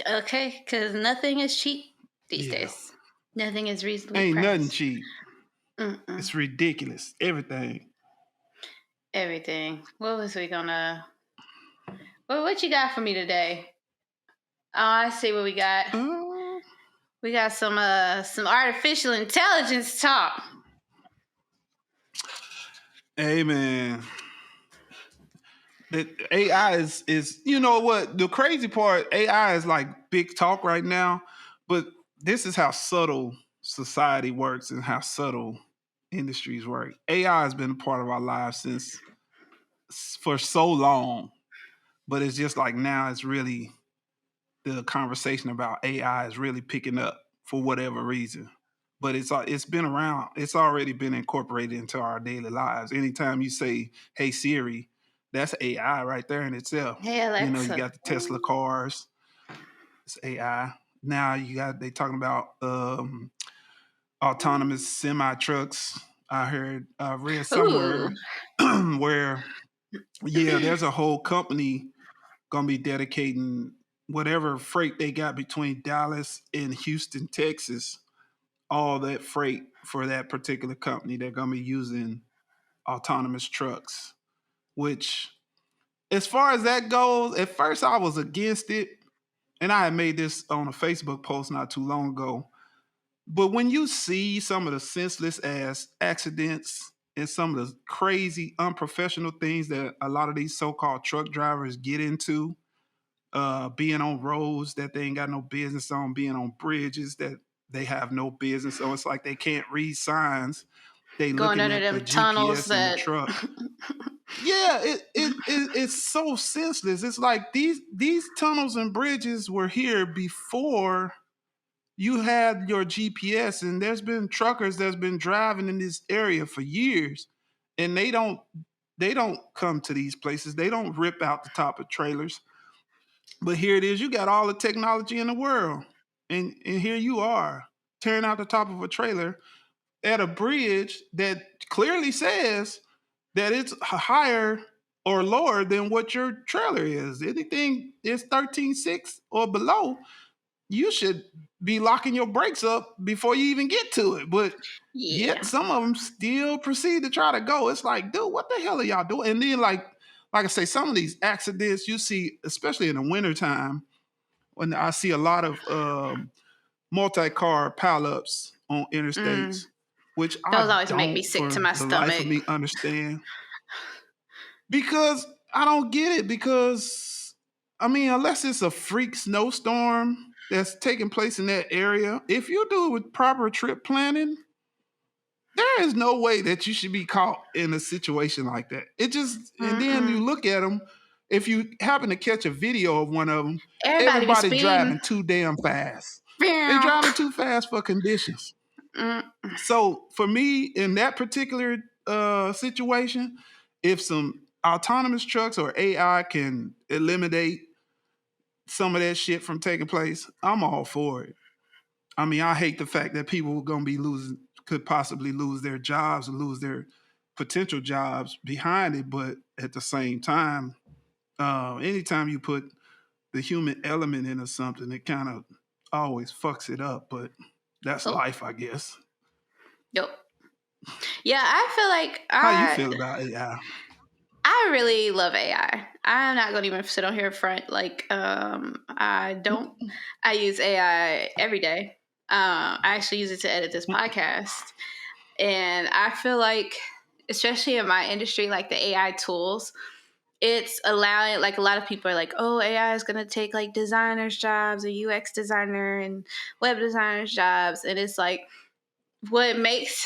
Speaker 1: Okay, because nothing is cheap these days. Nothing is reasonably priced.
Speaker 2: Nothing cheap. It's ridiculous. Everything.
Speaker 1: What was we gonna... what you got for me today? Oh, I see what we got. We got some artificial intelligence talk.
Speaker 2: Hey, man. The AI is, you know what? The crazy part, AI is like big talk right now, but this is how subtle society works and how subtle industries work. AI has been a part of our lives for so long, but it's just like now it's really, the conversation about AI is really picking up for whatever reason. But it's been around. It's already been incorporated into our daily lives. Anytime you say, hey, Siri, that's AI right there in itself.
Speaker 1: Hey, Alexa.
Speaker 2: You know, you got the Tesla cars. It's AI. Now they talking about autonomous semi trucks I read
Speaker 1: Ooh.
Speaker 2: somewhere where, yeah, there's a whole company gonna be dedicating whatever freight they got between Dallas and Houston, Texas, all that freight for that particular company. They're gonna be using autonomous trucks, which, as far as that goes, at first I was against it. And I had made this on a Facebook post not too long ago. But when you see some of the senseless ass accidents and some of the crazy unprofessional things that a lot of these so-called truck drivers get into, being on roads that they ain't got no business on, being on bridges that they have no business. So it's like they can't read signs. They
Speaker 1: Going
Speaker 2: looking
Speaker 1: under
Speaker 2: at the
Speaker 1: them tunnels
Speaker 2: GPS in the
Speaker 1: that.
Speaker 2: truck. Yeah, it's so senseless. It's like these tunnels and bridges were here before you had your GPS, and there's been truckers that's been driving in this area for years, and they don't come to these places. They don't rip out the top of trailers. But here it is. You got all the technology in the world, and here you are tearing out the top of a trailer at a bridge that clearly says that it's higher or lower than what your trailer is. Anything is 13.6 or below, you should be locking your brakes up before you even get to it. But
Speaker 1: Yeah.
Speaker 2: yet some of them still proceed to try to go. It's like, dude, what the hell are y'all doing? And then like I say, some of these accidents you see, especially in the wintertime, when I see a lot of multi-car pileups on
Speaker 1: Mm.
Speaker 2: interstates, which I
Speaker 1: Those always make me
Speaker 2: don't
Speaker 1: sick to
Speaker 2: for
Speaker 1: my
Speaker 2: the life of
Speaker 1: stomach.
Speaker 2: me understand. Because I don't get it. Because I mean, unless it's a freak snowstorm that's taking place in that area, if you do it with proper trip planning, there is no way that you should be caught in a situation like that. It just, and then you
Speaker 1: Mm-mm.
Speaker 2: look at them. If you happen to catch a video of one of them,
Speaker 1: Everybody be
Speaker 2: everybody
Speaker 1: speeding.
Speaker 2: driving too damn fast. They
Speaker 1: Mm.
Speaker 2: driving too fast for conditions. So for me, in that particular situation, if some autonomous trucks or AI can eliminate some of that shit from taking place, I'm all for it. I mean, I hate the fact that people are gonna be losing, could possibly lose their jobs and lose their potential jobs behind it. But at the same time, anytime you put the human element into something, it kind of always fucks it up. But that's
Speaker 1: Oh,
Speaker 2: life, I guess.
Speaker 1: yep. Yeah, I feel like
Speaker 2: How you feel about AI?
Speaker 1: I really love AI. I'm not gonna even sit on here front. Like, I don't. I use AI every day. I actually use it to edit this podcast, and I feel like, especially in my industry, like the AI tools, it's allowing, like, a lot of people are like, oh, AI is gonna take like designers' jobs, or UX designer and web designers' jobs, and it's like what makes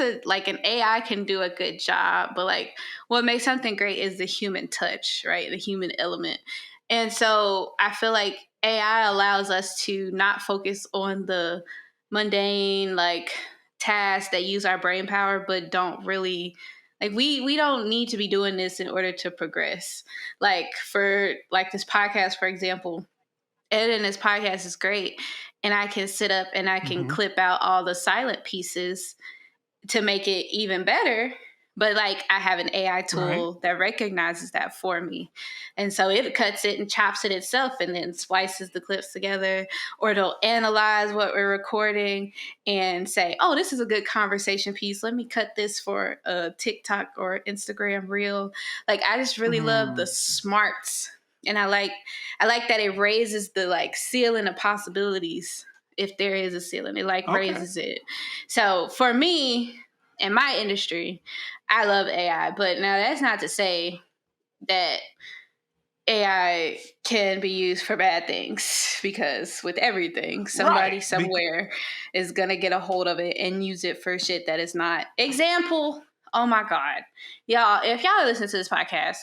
Speaker 1: it like an AI can do a good job, but like what makes something great is the human touch, right? The human element. And so I feel like AI allows us to not focus on the mundane like tasks that use our brain power, but don't really, like, we don't need to be doing this in order to progress. Like for like this podcast, for example, editing this podcast is great, and I can sit up and I can
Speaker 2: Mm-hmm.
Speaker 1: clip out all the silent pieces to make it even better. But like I have an AI
Speaker 2: Right.
Speaker 1: tool that recognizes that for me. And so it cuts it and chops it itself and then splices the clips together, or it'll analyze what we're recording and say, oh, this is a good conversation piece. Let me cut this for a TikTok or Instagram reel. Like I just really love the
Speaker 2: Mm.
Speaker 1: smarts. And I like that it raises the like ceiling of possibilities. If there is a ceiling, it like
Speaker 2: Okay.
Speaker 1: raises it. So for me, in my industry, I love AI. But now that's not to say that AI can be used for bad things, because with everything,
Speaker 2: Right.
Speaker 1: somebody somewhere is going to get a hold of it and use it for shit that is not. Example, oh my God. Y'all, if y'all listen to this podcast,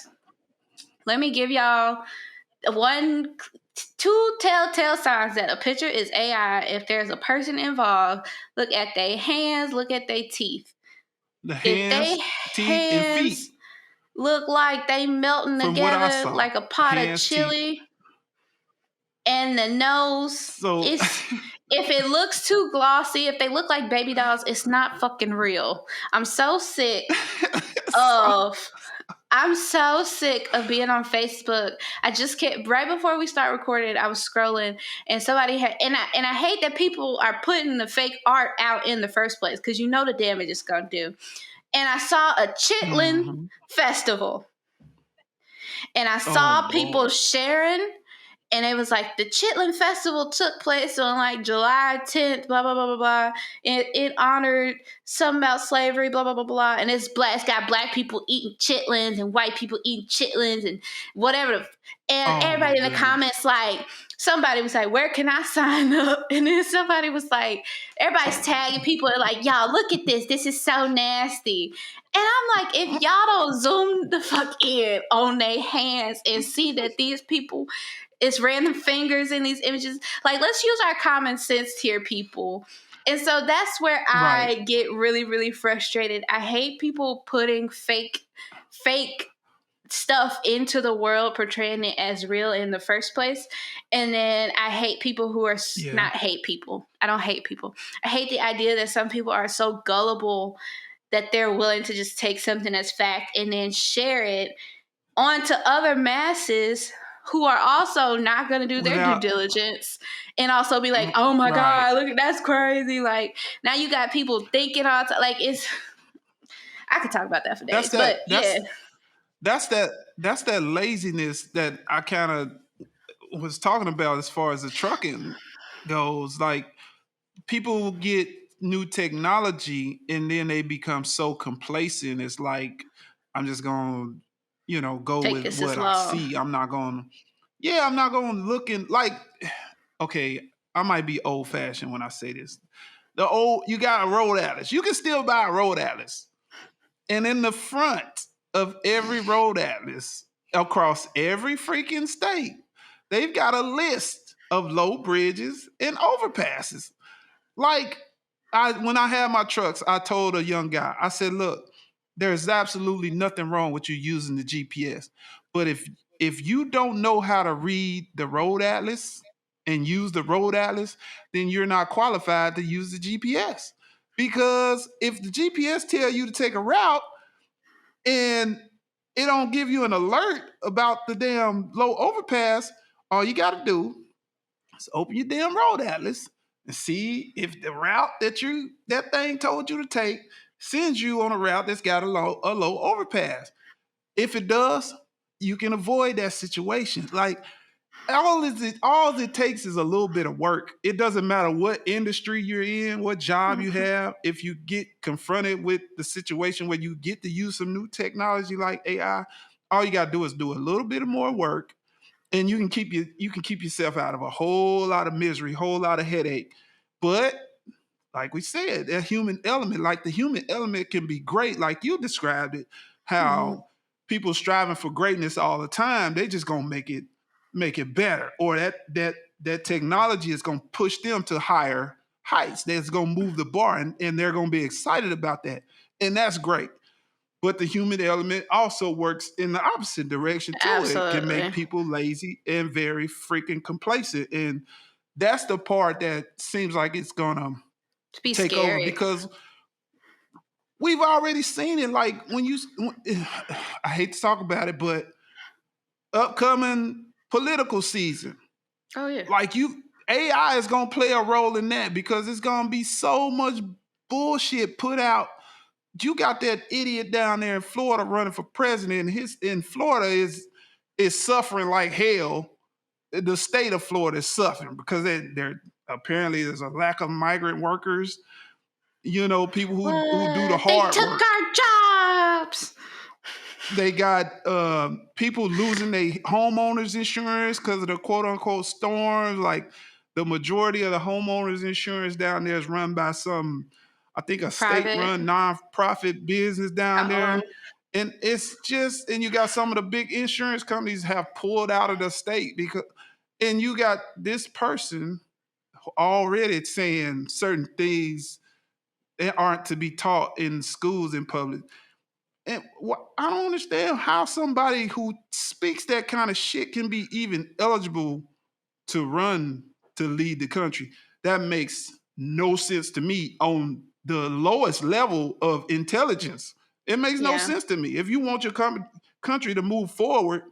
Speaker 1: let me give y'all two telltale signs that a picture is AI. If there's a person involved, look at their hands, look at their teeth.
Speaker 2: The
Speaker 1: If they
Speaker 2: hands, teeth, and feet.
Speaker 1: hands look like they melting
Speaker 2: From what I
Speaker 1: together
Speaker 2: saw,
Speaker 1: like a pot of
Speaker 2: hands, teeth.
Speaker 1: chili, and the nose
Speaker 2: So,
Speaker 1: is if it looks too glossy, if they look like baby dolls, it's not fucking real. I'm so sick
Speaker 2: So-
Speaker 1: of I'm so sick of being on Facebook. I just can't. Right before we start recording, I was scrolling, and somebody had, and I hate that people are putting the fake art out in the first place because you know the damage it's gonna do. And I saw a chitlin
Speaker 2: Mhm.
Speaker 1: festival, and I
Speaker 2: Oh
Speaker 1: saw people
Speaker 2: Lord.
Speaker 1: sharing, and it was like the Chitlin Festival took place on like July 10th, blah blah blah blah blah. It honored something about slavery, blah blah blah blah. And it's black. It's got black people eating chitlins and white people eating chitlins and whatever. And
Speaker 2: Oh my
Speaker 1: everybody in the
Speaker 2: goodness.
Speaker 1: comments like, somebody was like, "Where can I sign up?" And then somebody was like, everybody's tagging people and like, "Y'all look at this. This is so nasty." And I'm like, if y'all don't zoom the fuck in on their hands and see that these people, it's random fingers in these images, like let's use our common sense here, people. And so that's where
Speaker 2: Right.
Speaker 1: I get really, really frustrated. I hate people putting fake stuff into the world, portraying it as real in the first place. And then I hate people who are
Speaker 2: Yeah.
Speaker 1: not hate people. I don't hate people. I hate the idea that some people are so gullible that they're willing to just take something as fact and then share it onto other masses who are also not going to do their due
Speaker 2: Without
Speaker 1: diligence and also be like, "Oh my
Speaker 2: right.
Speaker 1: god, look, that's crazy." Like now you got people thinking all time. Like it's, I could talk about that for
Speaker 2: That's
Speaker 1: days,
Speaker 2: that
Speaker 1: but yeah.
Speaker 2: that's that that's that laziness that I kind of was talking about as far as the trucking goes. Like people get new technology and then they become so complacent. It's like I'm just gonna, go
Speaker 1: Take
Speaker 2: with
Speaker 1: this as
Speaker 2: what I
Speaker 1: long.
Speaker 2: see. I'm not gonna look in like okay, I might be old fashioned when I say this. You got a road atlas. You can still buy a road atlas. And in the front of every road atlas across every freaking state, they've got a list of low bridges and overpasses. Like when I had my trucks, I told a young guy, I said, look, there's absolutely nothing wrong with you using the GPS. But if you don't know how to read the road atlas and use the road atlas, then you're not qualified to use the GPS. Because if the GPS tell you to take a route and it don't give you an alert about the damn low overpass, all you got to do is open your damn road atlas and see if the route that thing told you to take sends you on a route that's got a low overpass. If it does, you can avoid that situation. Like all it takes is a little bit of work. It doesn't matter what industry you're in, what job you
Speaker 1: Mhm.
Speaker 2: have. If you get confronted with the situation where you get to use some new technology like AI, all you got to do is do a little bit of more work, and you can keep yourself out of a whole lot of misery, whole lot of headache. But like we said, that human element, like the human element can be great, like you described it,
Speaker 1: Mhm.
Speaker 2: how people striving for greatness all the time, they just gonna make it better. Or that technology is gonna push them to higher heights. That's gonna move the bar and they're gonna be excited about that. And that's great. But the human element also works in the opposite direction too. It can make
Speaker 1: Absolutely.
Speaker 2: people lazy and very freaking complacent. And that's the part that seems like it's gonna
Speaker 1: To be
Speaker 2: take over
Speaker 1: scary.
Speaker 2: because we've already seen it. Like I hate to talk about it, but upcoming political season,
Speaker 1: Oh yeah.
Speaker 2: like AI is gonna play a role in that because it's gonna be so much bullshit put out. You got that idiot down there in Florida running for president. His in Florida is suffering like hell. The state of Florida is suffering because they're apparently there's a lack of migrant workers, people who do the
Speaker 1: What? They
Speaker 2: hard
Speaker 1: took
Speaker 2: work.
Speaker 1: our jobs.
Speaker 2: They got people losing their homeowners insurance because of the quote unquote storms. Like the majority of the homeowners insurance down there is run by I think a state
Speaker 1: Private.
Speaker 2: run nonprofit business down
Speaker 1: Uh-oh.
Speaker 2: there. And and you got some of the big insurance companies have pulled out of the state and you got this person already saying certain things that aren't to be taught in schools in public. And I don't understand how somebody who speaks that kind of shit can be even eligible to run to lead the country. that makes no sense to me on the lowest level of intelligence. It makes no
Speaker 1: Yeah.
Speaker 2: sense to me. If you want your country to move forward,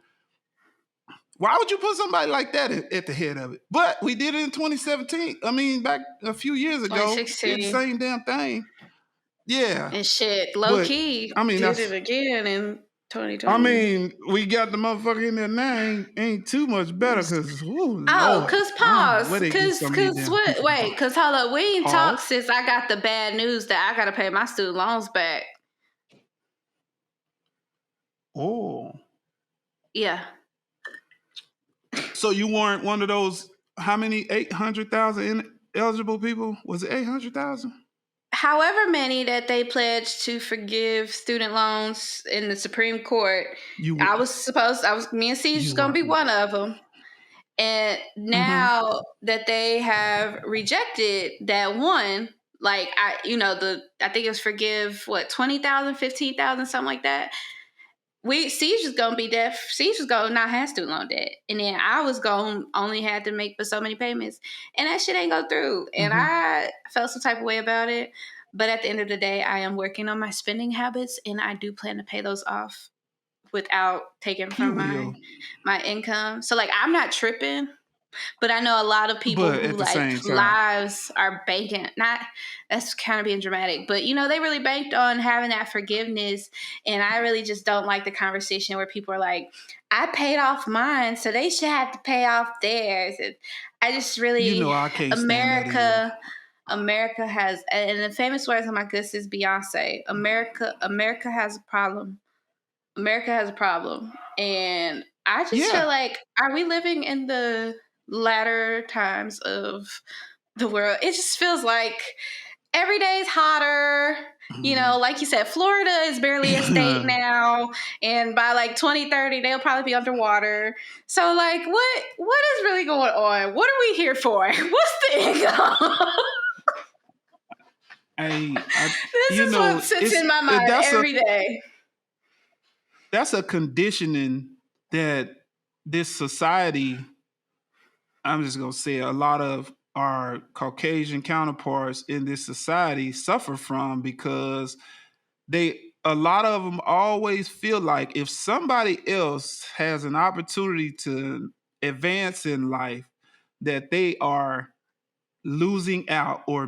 Speaker 2: why would you put somebody like that at the head of it? But we did it in 2017. I mean, back a few years ago, did the
Speaker 1: 2016.
Speaker 2: same damn thing. Yeah.
Speaker 1: And shit, low
Speaker 2: But
Speaker 1: key
Speaker 2: I mean,
Speaker 1: did it again in 2020.
Speaker 2: we got the motherfucker in there now. Ain't too much better because,
Speaker 1: Oh,
Speaker 2: Lord,
Speaker 1: cause
Speaker 2: I don't know
Speaker 1: pause,
Speaker 2: where they get some of these damn
Speaker 1: what?
Speaker 2: people
Speaker 1: Wait,
Speaker 2: from.
Speaker 1: cause hold up, we ain't talked
Speaker 2: Pause.
Speaker 1: since I got the bad news that I gotta pay my student loans back.
Speaker 2: Oh.
Speaker 1: Yeah.
Speaker 2: So you weren't one of those, how many, 800,000 eligible people? Was it 800,000?
Speaker 1: However many that they pledged to forgive student loans in the Supreme Court,
Speaker 2: You
Speaker 1: me and Siege was
Speaker 2: you
Speaker 1: gonna be
Speaker 2: weren't one.
Speaker 1: one of them. And
Speaker 2: Mm-hmm.
Speaker 1: now that they have rejected that one, like I think it was forgive what 20,000, 15,000, something like that. Siege was gonna be deaf. Siege was gonna not have student loan debt, and then I was gonna only had to make for so many payments, and that shit ain't go through. And
Speaker 2: Mm-hmm.
Speaker 1: I felt some type of way about it. But at the end of the day, I am working on my spending habits, and I do plan to pay those off without taking
Speaker 2: You
Speaker 1: from
Speaker 2: will.
Speaker 1: my income. So like, I'm not tripping. But I know a lot of people
Speaker 2: But
Speaker 1: who
Speaker 2: at the
Speaker 1: like
Speaker 2: same time,
Speaker 1: lives are banking. Not that's kind of being dramatic, but they really banked on having that forgiveness. And I really just don't like the conversation where people are like, "I paid off mine, so they should have to pay off theirs." And I just really
Speaker 2: I can't stand that either.
Speaker 1: America has, and the famous words of my good sis Beyonce. America has a problem. America has a problem. And I just feel
Speaker 2: Yeah.
Speaker 1: like, are we living in the latter times of the world? It just feels like every day is hotter. Like you said, Florida is barely a state now. And by like 2030, they'll probably be underwater. So like what is really going on? What are we here for? What's the end goal? This is what sits in my mind every day.
Speaker 2: That's a conditioning that this society, I'm just going to say, a lot of our Caucasian counterparts in this society suffer from, because a lot of them always feel like if somebody else has an opportunity to advance in life, that they are losing out or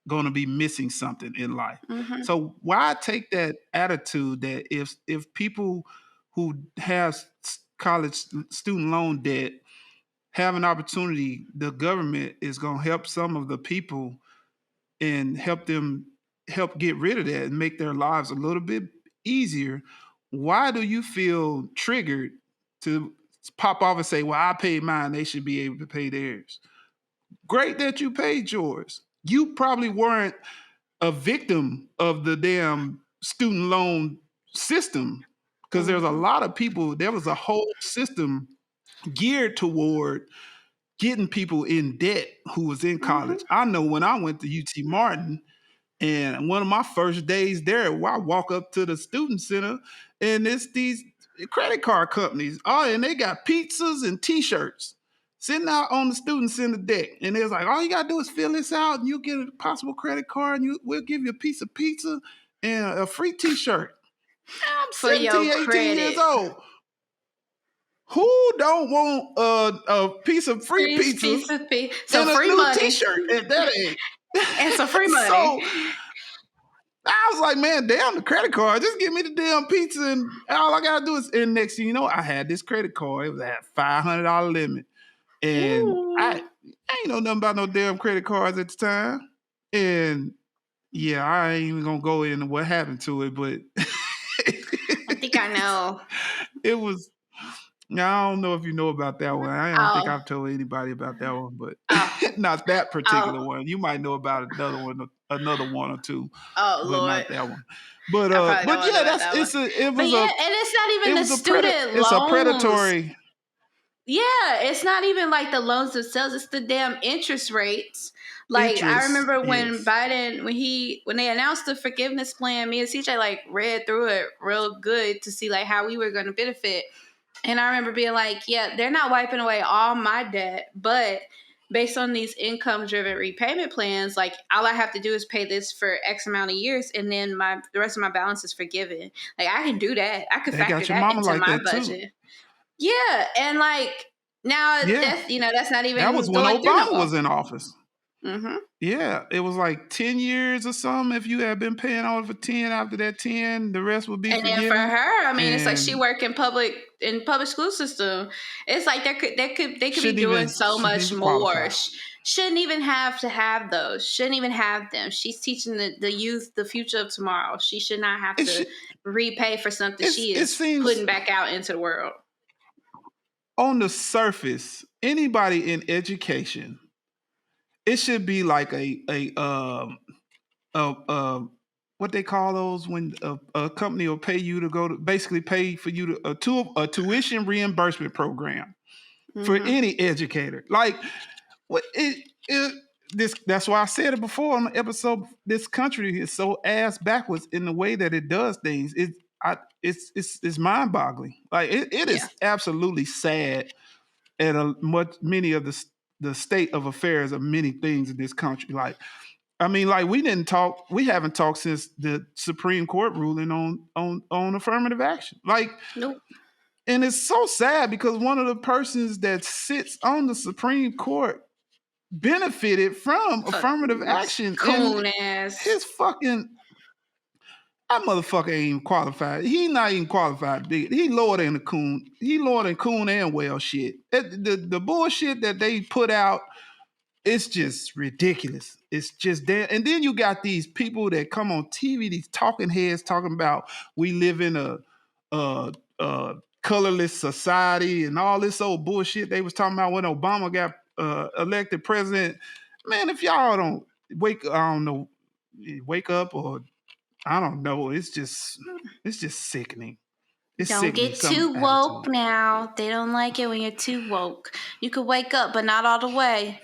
Speaker 2: going to be missing something in life.
Speaker 1: Mm-hmm.
Speaker 2: So why take that attitude that if people who have college student loan debt have an opportunity, the government is going to help some of the people and help get rid of that and make their lives a little bit easier. Why do you feel triggered to pop off and say, well, I paid mine, they should be able to pay theirs? Great that you paid yours. You probably weren't a victim of the damn student loan system, because there's a lot of people, there was a whole system geared toward getting people in debt who was in college. I know when I went to UT Martin, and one of my first days there, I walk up to the student center, and it's these credit card companies. Oh, and they got pizzas and T-shirts sitting out on the student center deck. And it's like, all you gotta do is fill this out, and you get a possible credit card, and we'll give you a piece of pizza and a free T-shirt. I'm
Speaker 1: For your
Speaker 2: 17, 18 years
Speaker 1: credit.
Speaker 2: old. Who don't want a piece of free pizza
Speaker 1: So
Speaker 2: and a
Speaker 1: free
Speaker 2: new
Speaker 1: money.
Speaker 2: T-shirt at that age?
Speaker 1: And some free money.
Speaker 2: So I was like, man, damn the credit card. Just give me the damn pizza, and all I gotta do is. And next thing you know, I had this credit card. It was at $500 limit, and I ain't know nothing about no damn credit cards at the time. And yeah, I ain't even gonna go into what happened to it, but
Speaker 1: I think I know.
Speaker 2: It was. Now, I don't know if you know about that one. I don't think I've told anybody about that one, but not that particular one. You might know about another one or two,
Speaker 1: Oh
Speaker 2: but
Speaker 1: Lord,
Speaker 2: not that one. But
Speaker 1: I probably don't
Speaker 2: yeah,
Speaker 1: know about that one.
Speaker 2: it
Speaker 1: But
Speaker 2: was
Speaker 1: yeah, and it's not even the student
Speaker 2: it's a
Speaker 1: loans.
Speaker 2: predatory.
Speaker 1: Yeah, it's not even like the loans themselves; it's the damn interest rates. Like I
Speaker 2: Interest,
Speaker 1: remember when
Speaker 2: yes.
Speaker 1: Biden, when they announced the forgiveness plan, me and CJ like read through it real good to see like how we were going to benefit. And I remember being like, yeah, they're not wiping away all my debt, but based on these income driven repayment plans, like all I have to do is pay this for X amount of years, and then the rest of my balance is forgiven. Like I can do that. I could
Speaker 2: They
Speaker 1: factor
Speaker 2: got your
Speaker 1: that
Speaker 2: mama
Speaker 1: into
Speaker 2: like
Speaker 1: my
Speaker 2: that too.
Speaker 1: budget. Yeah, and like now
Speaker 2: Yeah,
Speaker 1: that's not
Speaker 2: that was
Speaker 1: even
Speaker 2: when
Speaker 1: going through no
Speaker 2: Obama
Speaker 1: more.
Speaker 2: was in office.
Speaker 1: Mm-hmm.
Speaker 2: Yeah, it was like 10 years or something. If you had been paying on for 10, after that 10, the rest would be
Speaker 1: And then for
Speaker 2: forgiven.
Speaker 1: her, I mean, it's like she
Speaker 2: And
Speaker 1: work in public school system. It's like they could be doing so
Speaker 2: shouldn't
Speaker 1: much
Speaker 2: even
Speaker 1: more.
Speaker 2: qualify.
Speaker 1: Shouldn't even have to have those. Shouldn't even have them. She's teaching the youth the future of tomorrow. She should not have
Speaker 2: It
Speaker 1: to
Speaker 2: should,
Speaker 1: repay for something she
Speaker 2: it
Speaker 1: is
Speaker 2: seems
Speaker 1: putting back out into the world.
Speaker 2: on the surface, anybody in education, it should be like a what they call those when a company will pay you to go to basically pay for you to a tuition reimbursement program for
Speaker 1: Mm-hmm.
Speaker 2: any educator. Like what it this that's why I said it before on the episode. This country is so ass backwards in the way that it does things. It's mind boggling. Like it
Speaker 1: Yeah.
Speaker 2: is absolutely sad at many of the state of affairs of many things in this country. Like I mean, like we haven't talked since the Supreme Court ruling on affirmative action. Like,
Speaker 1: Nope.
Speaker 2: and it's so sad because one of the persons that sits on the Supreme Court benefited from
Speaker 1: Fuck
Speaker 2: affirmative action, and
Speaker 1: coon ass.
Speaker 2: his fucking that motherfucker ain't even qualified. He not even qualified. He lower than the coon. He lower than coon and well shit. The bullshit that they put out, it's just ridiculous. It's just there. And then you got these people that come on TV, these talking heads talking about we live in a colorless society and all this old bullshit they was talking about when Obama got elected president. Man, if y'all don't I don't know, wake up or I don't know. It's just sickening. It's
Speaker 1: Don't
Speaker 2: sickening
Speaker 1: get
Speaker 2: some
Speaker 1: too woke
Speaker 2: attitude.
Speaker 1: now. They don't like it when you're too woke. You could wake up, but not all the way.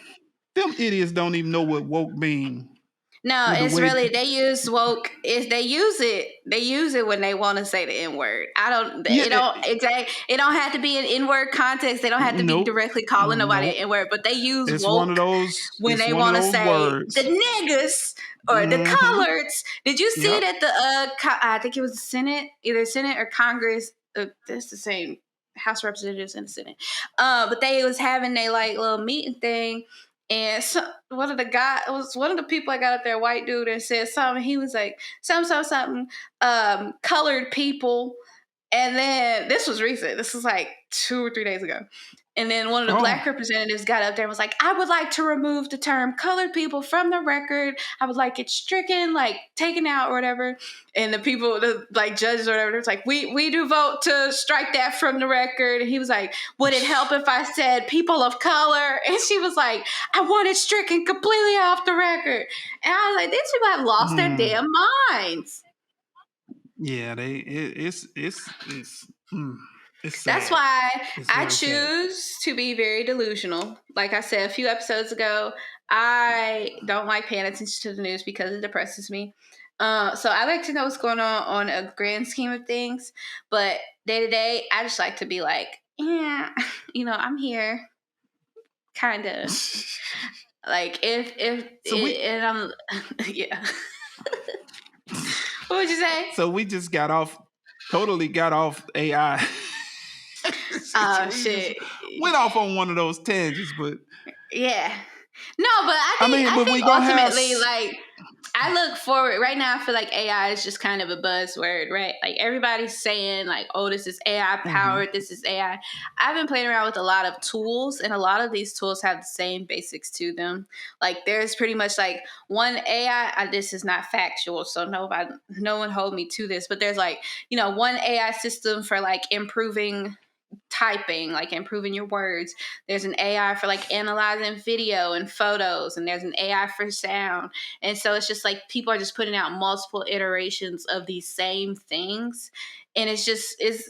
Speaker 2: Them idiots don't even know what woke mean.
Speaker 1: No,
Speaker 2: With the
Speaker 1: it's
Speaker 2: way,
Speaker 1: really they use woke. If they use it, when they want to say the N word. I don't.
Speaker 2: yeah,
Speaker 1: It don't exactly. It don't have to be an N word context. They don't have to be
Speaker 2: nope,
Speaker 1: directly calling nobody an
Speaker 2: nope.
Speaker 1: N word. But they use
Speaker 2: It's one of
Speaker 1: woke
Speaker 2: those.
Speaker 1: when
Speaker 2: It's
Speaker 1: they
Speaker 2: one of
Speaker 1: want to
Speaker 2: those
Speaker 1: say the
Speaker 2: words.
Speaker 1: niggas or the
Speaker 2: Mm-hmm.
Speaker 1: coloreds. Did you see it
Speaker 2: Yep.
Speaker 1: at the? I think it was the Senate, either Senate or Congress. That's the same. House of Representatives and the Senate. But they was having a like little meeting thing. And so, it was one of the people I got up there, white dude, and said something. He was like, something, colored people. And then this was recent. This was like 2 or 3 days ago. And then one of the
Speaker 2: Oh.
Speaker 1: black representatives got up there and was like, I would like to remove the term colored people from the record. I would like it stricken, like taken out or whatever. And the people, the like judges or whatever, it's like, we do vote to strike that from the record. And he was like, would it help if I said people of color? And she was like, I want it stricken completely off the record. And I was like, these people have lost their damn minds.
Speaker 2: Yeah, it's
Speaker 1: That's
Speaker 2: sad.
Speaker 1: why
Speaker 2: It's
Speaker 1: I
Speaker 2: very sad.
Speaker 1: choose to be very delusional. Like I said a few episodes ago, I don't like paying attention to the news because it depresses me. So I like to know what's going on a grand scheme of things. But day to day, I just like to be like, yeah, I'm here, kind of. Like if
Speaker 2: So we
Speaker 1: and I'm yeah. What would you say?
Speaker 2: so we just totally got off AI.
Speaker 1: Oh
Speaker 2: We just
Speaker 1: shit.
Speaker 2: went off on one of those tangents, but
Speaker 1: Yeah. No, but
Speaker 2: I mean,
Speaker 1: I
Speaker 2: but we
Speaker 1: think
Speaker 2: gonna have.
Speaker 1: ultimately, like, I look forward right now. I feel like AI is just kind of a buzzword, right? Like everybody's saying, like, "Oh, this is AI
Speaker 2: Mhm.
Speaker 1: powered. This is AI." I've been playing around with a lot of tools, and a lot of these tools have the same basics to them. Like, there's pretty much like one AI. This is not factual, so no one hold me to this. But there's like one AI system for like improving typing, like improving your words. There's an AI for like analyzing video and photos, and there's an AI for sound. And so it's just like people are just putting out multiple iterations of these same things. And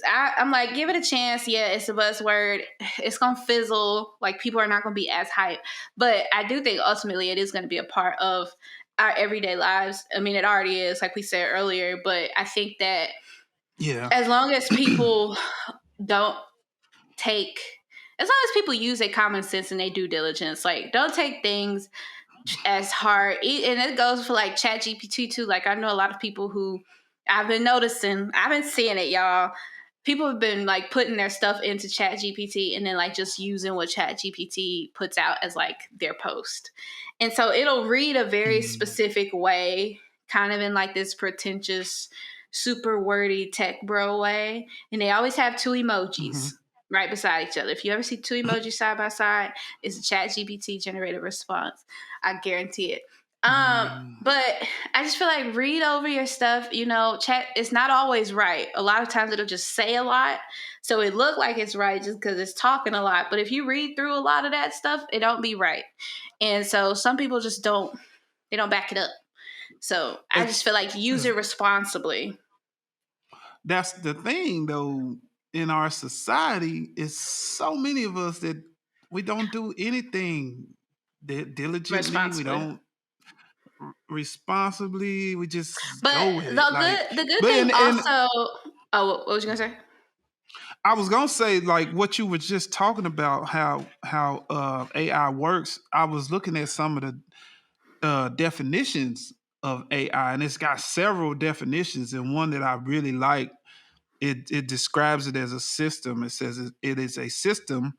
Speaker 1: I'm like, give it a chance. Yeah, it's a buzzword. It's gonna fizzle. Like people are not gonna be as hyped. But I do think ultimately it is gonna be a part of our everyday lives. I mean, it already is, like we said earlier, but I think that
Speaker 2: Yeah.
Speaker 1: as long as people don't take as long as people use their common sense and their due diligence, like don't take things as hard. And it goes for like Chat GPT too. Like I know a lot of people who I've been noticing, I've been seeing it, y'all. People have been like putting their stuff into Chat GPT and then like just using what Chat GPT puts out as like their post. And so it'll read a very
Speaker 2: Mm.
Speaker 1: specific way, kind of in like this pretentious, super wordy tech bro way. And they always have two emojis right beside each other. If you ever see two emojis side by side, it's a Chat GPT generated response. I guarantee it. But I just feel like read over your stuff. You know, chat it's not always right. A lot of times it'll just say a lot, so it look like it's right just because it's talking a lot. But if you read through a lot of that stuff, it don't be right. And so some people just don't back it up. So I just feel like use it responsibly.
Speaker 2: That's the thing, though. In our society, it's so many of us that we don't do anything diligently. We
Speaker 1: Responsibly.
Speaker 2: don't responsibly. We just
Speaker 1: But
Speaker 2: go with it. Like,
Speaker 1: the good
Speaker 2: but
Speaker 1: thing
Speaker 2: and
Speaker 1: also. Oh, what was you gonna say?
Speaker 2: I was gonna say, like, what you were just talking about, how AI works. I was looking at some of the definitions of AI, and it's got several definitions, and one that I really like. It describes it as a system. It says it is a system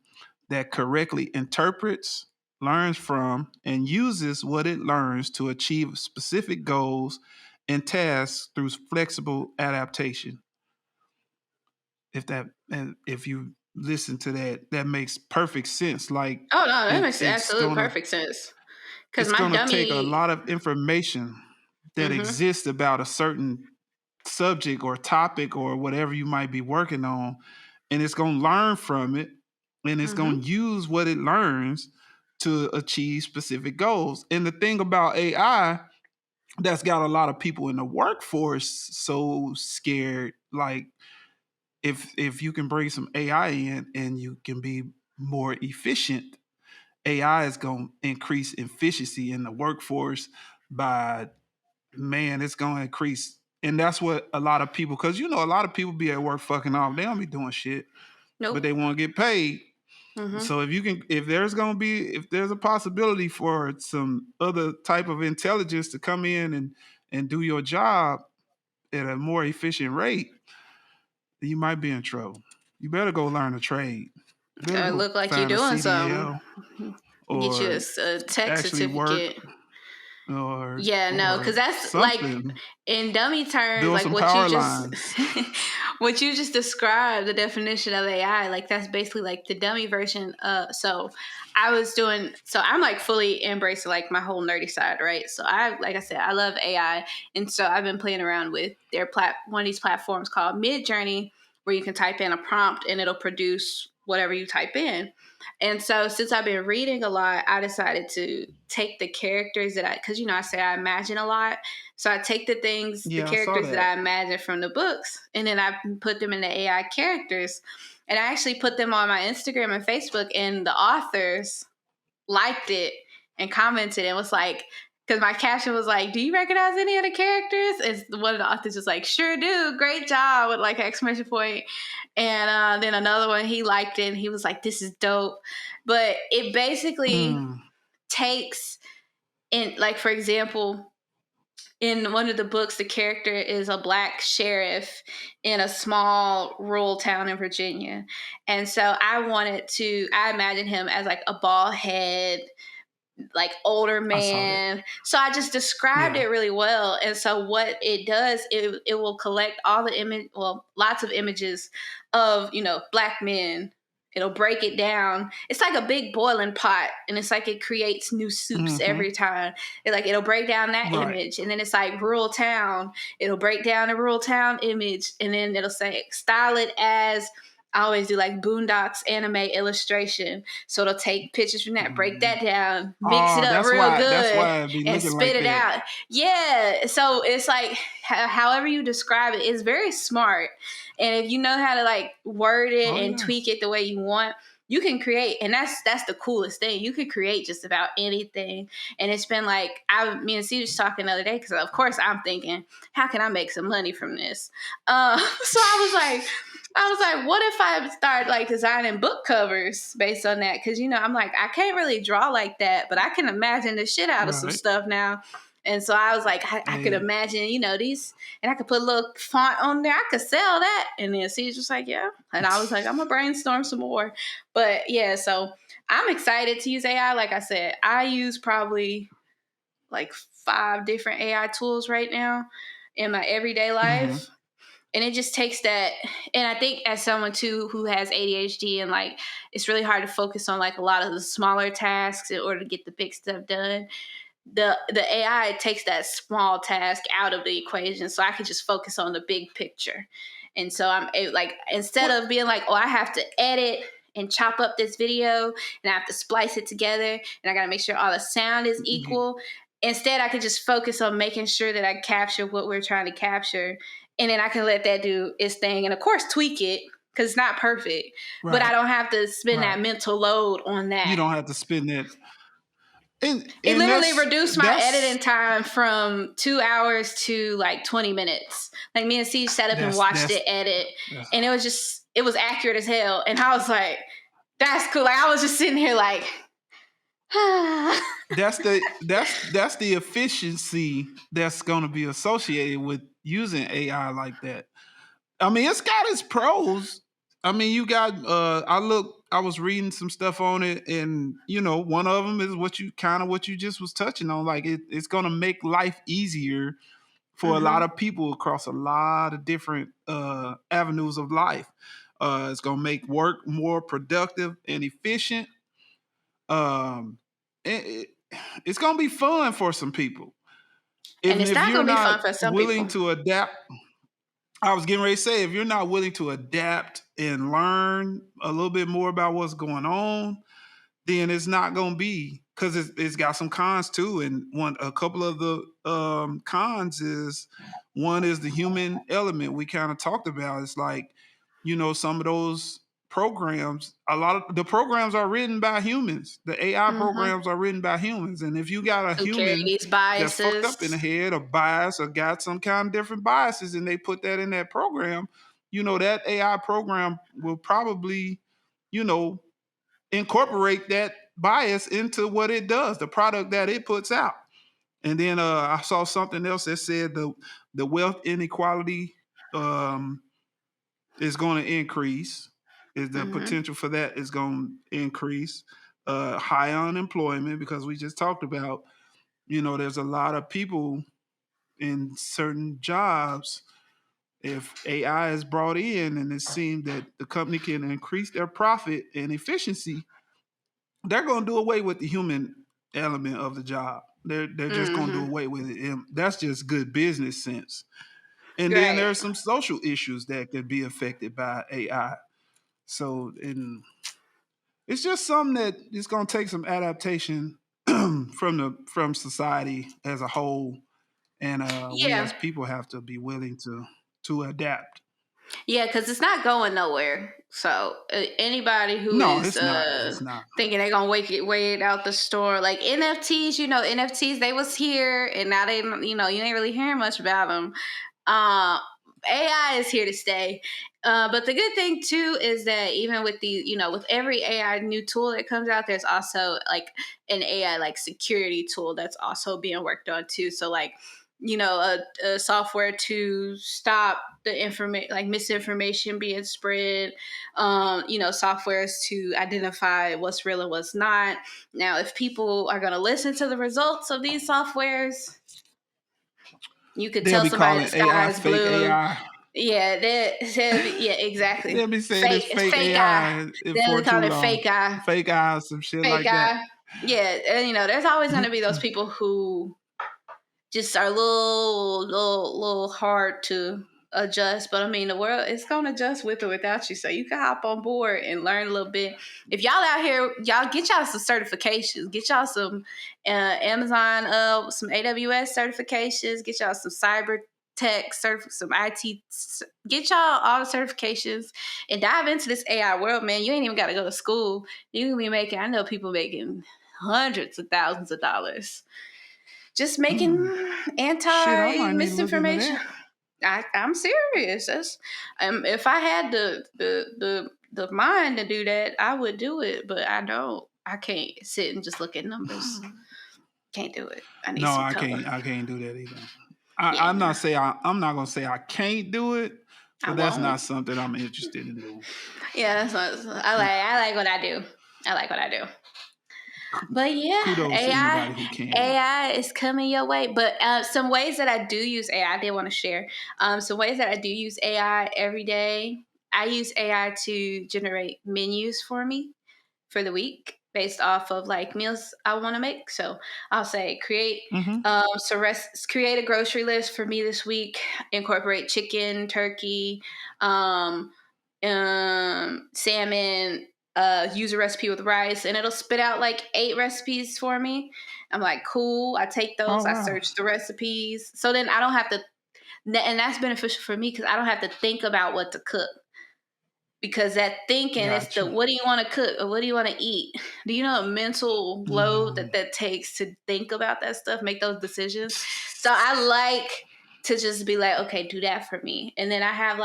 Speaker 2: that correctly interprets, learns from, and uses what it learns to achieve specific goals and tasks through flexible adaptation. If you listen to that, that makes perfect sense. Like
Speaker 1: Oh no, that makes
Speaker 2: it's
Speaker 1: absolute
Speaker 2: gonna
Speaker 1: perfect sense. Because
Speaker 2: it's
Speaker 1: my
Speaker 2: gonna take a
Speaker 1: dummy.
Speaker 2: lot of information that
Speaker 1: Mm-hmm,
Speaker 2: exists about a certain subject or topic or whatever you might be working on, and it's going to learn from it, and it's going
Speaker 1: mm-hmm,
Speaker 2: to use what it learns to achieve specific goals. And the thing about AI that's got a lot of people in the workforce so scared, like if you can bring some AI in and you can be more efficient, AI is going to increase efficiency in the workforce by, man, it's going to increase. And that's what a lot of people, because a lot of people be at work fucking off. They don't be doing shit, but
Speaker 1: nope.
Speaker 2: they want to get paid.
Speaker 1: Mm-hmm.
Speaker 2: So if there's a possibility for some other type of intelligence to come in and do your job at a more efficient rate, then you might be in trouble. You better go learn a trade. You better go
Speaker 1: Look like you're
Speaker 2: find a
Speaker 1: doing something.
Speaker 2: CDL
Speaker 1: Get you
Speaker 2: or
Speaker 1: a tech
Speaker 2: actually work
Speaker 1: certificate.
Speaker 2: or
Speaker 1: Yeah, no, because
Speaker 2: or
Speaker 1: that's like
Speaker 2: something.
Speaker 1: in dummy terms,
Speaker 2: Build
Speaker 1: like
Speaker 2: some
Speaker 1: what you
Speaker 2: power
Speaker 1: just
Speaker 2: lines.
Speaker 1: what you just described, the definition of AI, like that's basically like the dummy version. So I'm like fully embracing like my whole nerdy side, right? So like I said, I love AI, and so I've been playing around with one of these platforms called Mid Journey, where you can type in a prompt and it'll produce whatever you type in. And so since I've been reading a lot, I decided to take the characters because I say I imagine a lot. So I take the
Speaker 2: Yeah, I saw
Speaker 1: characters that
Speaker 2: that.
Speaker 1: I imagine from the books, and then I put them in the AI characters. And I actually put them on my Instagram and Facebook, and the authors liked it and commented and was like, because my caption was like, "Do you recognize any of the characters?" And one of the authors was like, "Sure do, great job," with like an exclamation point. And then another one, he liked it and he was like, "This is dope." But it basically
Speaker 2: Mm,
Speaker 1: takes in, like, for example, in one of the books, the character is a black sheriff in a small rural town in Virginia. And so I imagine him as like a bald head, like older
Speaker 2: I saw that.
Speaker 1: man. So I just described
Speaker 2: Yeah.
Speaker 1: it really well. And so what it does, it will collect all the lots of images of, black men. It'll break it down. It's like a big boiling pot, and it's like it creates new soups
Speaker 2: Mm-hmm.
Speaker 1: every time. It'll break down that
Speaker 2: Right.
Speaker 1: image, and then it's like rural town. It'll break down the rural town image, and then it'll say style it as, I always do like Boondocks anime illustration. So it'll take pictures from that, break
Speaker 2: Mm.
Speaker 1: that down, mix it
Speaker 2: Oh,
Speaker 1: up
Speaker 2: that's
Speaker 1: real
Speaker 2: why. That's
Speaker 1: good,
Speaker 2: why it be
Speaker 1: and
Speaker 2: looking
Speaker 1: spit
Speaker 2: like
Speaker 1: it
Speaker 2: that.
Speaker 1: out. Yeah. So it's like, however you describe it, it's very smart. And if you know how to like word it
Speaker 2: Oh
Speaker 1: and
Speaker 2: yeah.
Speaker 1: tweak it the way you want, you can create, and that's the coolest thing. You can create just about anything. And it's been like, me and C was talking the other day, because of course I'm thinking, how can I make some money from this? So I was like, what if I start like designing book covers based on that? Because I'm like, I can't really draw like that, but I can imagine the shit out of some
Speaker 2: Right.
Speaker 1: stuff now. And so I was like, I could
Speaker 2: And
Speaker 1: imagine, these, and I could put a little font on there. I could sell that. And then C's just like, yeah. And I was like, I'm gonna brainstorm some more. But yeah, so I'm excited to use AI. Like I said, I use probably like 5 different AI tools right now in my everyday life. And it just takes that. And I think as someone too who has ADHD, and like it's really hard to focus on like a lot of the smaller tasks in order to get the big stuff done, the AI takes that small task out of the equation, so I can just focus on the big picture. And so like, instead
Speaker 2: what?
Speaker 1: of being like, oh, I have to edit and chop up this video and I have to splice it together and I got to make sure all the sound is equal. Instead, I could just focus on making sure that I capture what we're trying to capture, and then I can let that do its thing, and of course tweak it because it's not perfect, but I
Speaker 2: Right.
Speaker 1: don't have to spend that
Speaker 2: Right.
Speaker 1: mental load on
Speaker 2: You
Speaker 1: that.
Speaker 2: don't have to spend that.
Speaker 1: It
Speaker 2: And
Speaker 1: literally
Speaker 2: that's
Speaker 1: reduced my
Speaker 2: that's
Speaker 1: editing time from 2 hours to like 20 minutes. Like, me and Siege sat up and
Speaker 2: that's
Speaker 1: watched
Speaker 2: that's
Speaker 1: it edit,
Speaker 2: that's
Speaker 1: and it was accurate as hell. And I was like, that's cool. Like, I was just sitting here like,
Speaker 2: that's the efficiency that's going to be associated with using AI like that. I mean, it's got its pros. I mean, you got I was reading some stuff on it, and one of them is what you just was touching on. Like, it's going to make life easier for a lot of people across a lot of different avenues of life. It's going to make work more productive and efficient. Um, it's going to be fun for some people.
Speaker 1: and
Speaker 2: Even
Speaker 1: it's
Speaker 2: if
Speaker 1: not
Speaker 2: you're
Speaker 1: going to be
Speaker 2: not
Speaker 1: fun for some
Speaker 2: willing
Speaker 1: people.
Speaker 2: to adapt, I was getting ready to say, if you're not willing to adapt and learn a little bit more about what's going on, then it's not going to be, because it's got some cons too. And a couple of the cons is, one is the human element we kind of talked about. It's like, some of those programs, a lot of the programs are written by humans. The AI
Speaker 1: Mm-hmm.
Speaker 2: programs are written by humans. And if you got a
Speaker 1: Who carry
Speaker 2: human
Speaker 1: these
Speaker 2: that's fucked up in the
Speaker 1: biases?
Speaker 2: head or biased or got some kind of different biases, and they put that in that program, that AI program will probably, you know, incorporate that bias into what it does, the product that it puts out. And then I saw something else that said the wealth inequality um, is going to increase. Is the
Speaker 1: Mm-hmm.
Speaker 2: potential for that is going to increase? High unemployment, because we just talked about, there's a lot of people in certain jobs. If AI is brought in and it seems that the company can increase their profit and efficiency, they're going to do away with the human element of the job. They're just going to do
Speaker 1: Mm-hmm.
Speaker 2: away with it. And that's just good business sense. And then
Speaker 1: Right.
Speaker 2: there are some social issues that could be affected by AI. So, and it's just something that is going to take some adaptation from society as a whole, and we
Speaker 1: Yeah.
Speaker 2: as people have to be willing to adapt.
Speaker 1: Yeah, because it's not going nowhere. So anybody who
Speaker 2: No,
Speaker 1: is
Speaker 2: it's not. It's not.
Speaker 1: thinking they're gonna wait out the store, like NFTs, NFTs, they was here and now they, you ain't really hearing much about them. Uh, AI is here to stay. But the good thing too is that even with with every AI new tool that comes out, there's also like an AI like security tool that's also being worked on too. So like, a software to stop the information, like misinformation being spread. Softwares to identify what's real and what's not. Now, if people are going to listen to the results of these softwares, you could
Speaker 2: They'll
Speaker 1: tell
Speaker 2: be
Speaker 1: somebody
Speaker 2: calling
Speaker 1: the sky
Speaker 2: AI
Speaker 1: is
Speaker 2: fake
Speaker 1: blue.
Speaker 2: AI.
Speaker 1: Yeah, yeah, exactly.
Speaker 2: They'll be saying it's
Speaker 1: Fake,
Speaker 2: fake
Speaker 1: fake eye.
Speaker 2: AI
Speaker 1: They'll
Speaker 2: for
Speaker 1: call
Speaker 2: too
Speaker 1: it
Speaker 2: long.
Speaker 1: fake eye.
Speaker 2: Fake eye, some shit
Speaker 1: Fake
Speaker 2: like that.
Speaker 1: eye. Yeah, and there's always going to be those people who just are a little hard to adjust. But I mean, the world is going to adjust with or without you. So you can hop on board and learn a little bit. If y'all out here, y'all get y'all some certifications. Get y'all some Amazon, some AWS certifications. Get y'all some cyber tech, some IT. Get y'all all the certifications and dive into this AI world, man. You ain't even got to go to school. You can be making, I know people making hundreds of thousands of dollars just making
Speaker 2: Shit, I might need to look into
Speaker 1: anti-misinformation. I'm serious. That's if I had the mind to do that, I would do it, but I don't. I can't sit and just look at numbers. Can't do it. I need
Speaker 2: No,
Speaker 1: some
Speaker 2: I
Speaker 1: color.
Speaker 2: can't do that either.
Speaker 1: Yeah,
Speaker 2: I'm not gonna say I can't do it,
Speaker 1: I
Speaker 2: but that's
Speaker 1: won't.
Speaker 2: not something I'm interested in doing.
Speaker 1: Yeah, that's not. I like what I do. I like what I do. But yeah,
Speaker 2: Kudos to anybody who can.
Speaker 1: AI is coming your way. But some ways that I do use AI, I did want to share. Some ways that I do use AI every day. I use AI to generate menus for me for the week based off of like meals I want to make. So I'll say create create a grocery list for me this week. Incorporate chicken, turkey, um, salmon. Use a recipe with rice, and it'll spit out like 8 recipes for me. I'm like, cool. I take those.
Speaker 2: Oh
Speaker 1: I
Speaker 2: wow.
Speaker 1: search the recipes, so then I don't have to. And that's beneficial for me because I don't have to think about what to cook. Because that thinking is the
Speaker 2: Gotcha.
Speaker 1: what do you want to cook or what do you want to eat? Do you know a mental load that takes to think about that stuff, make those decisions? So I like to just be like, okay, do that for me. And then I have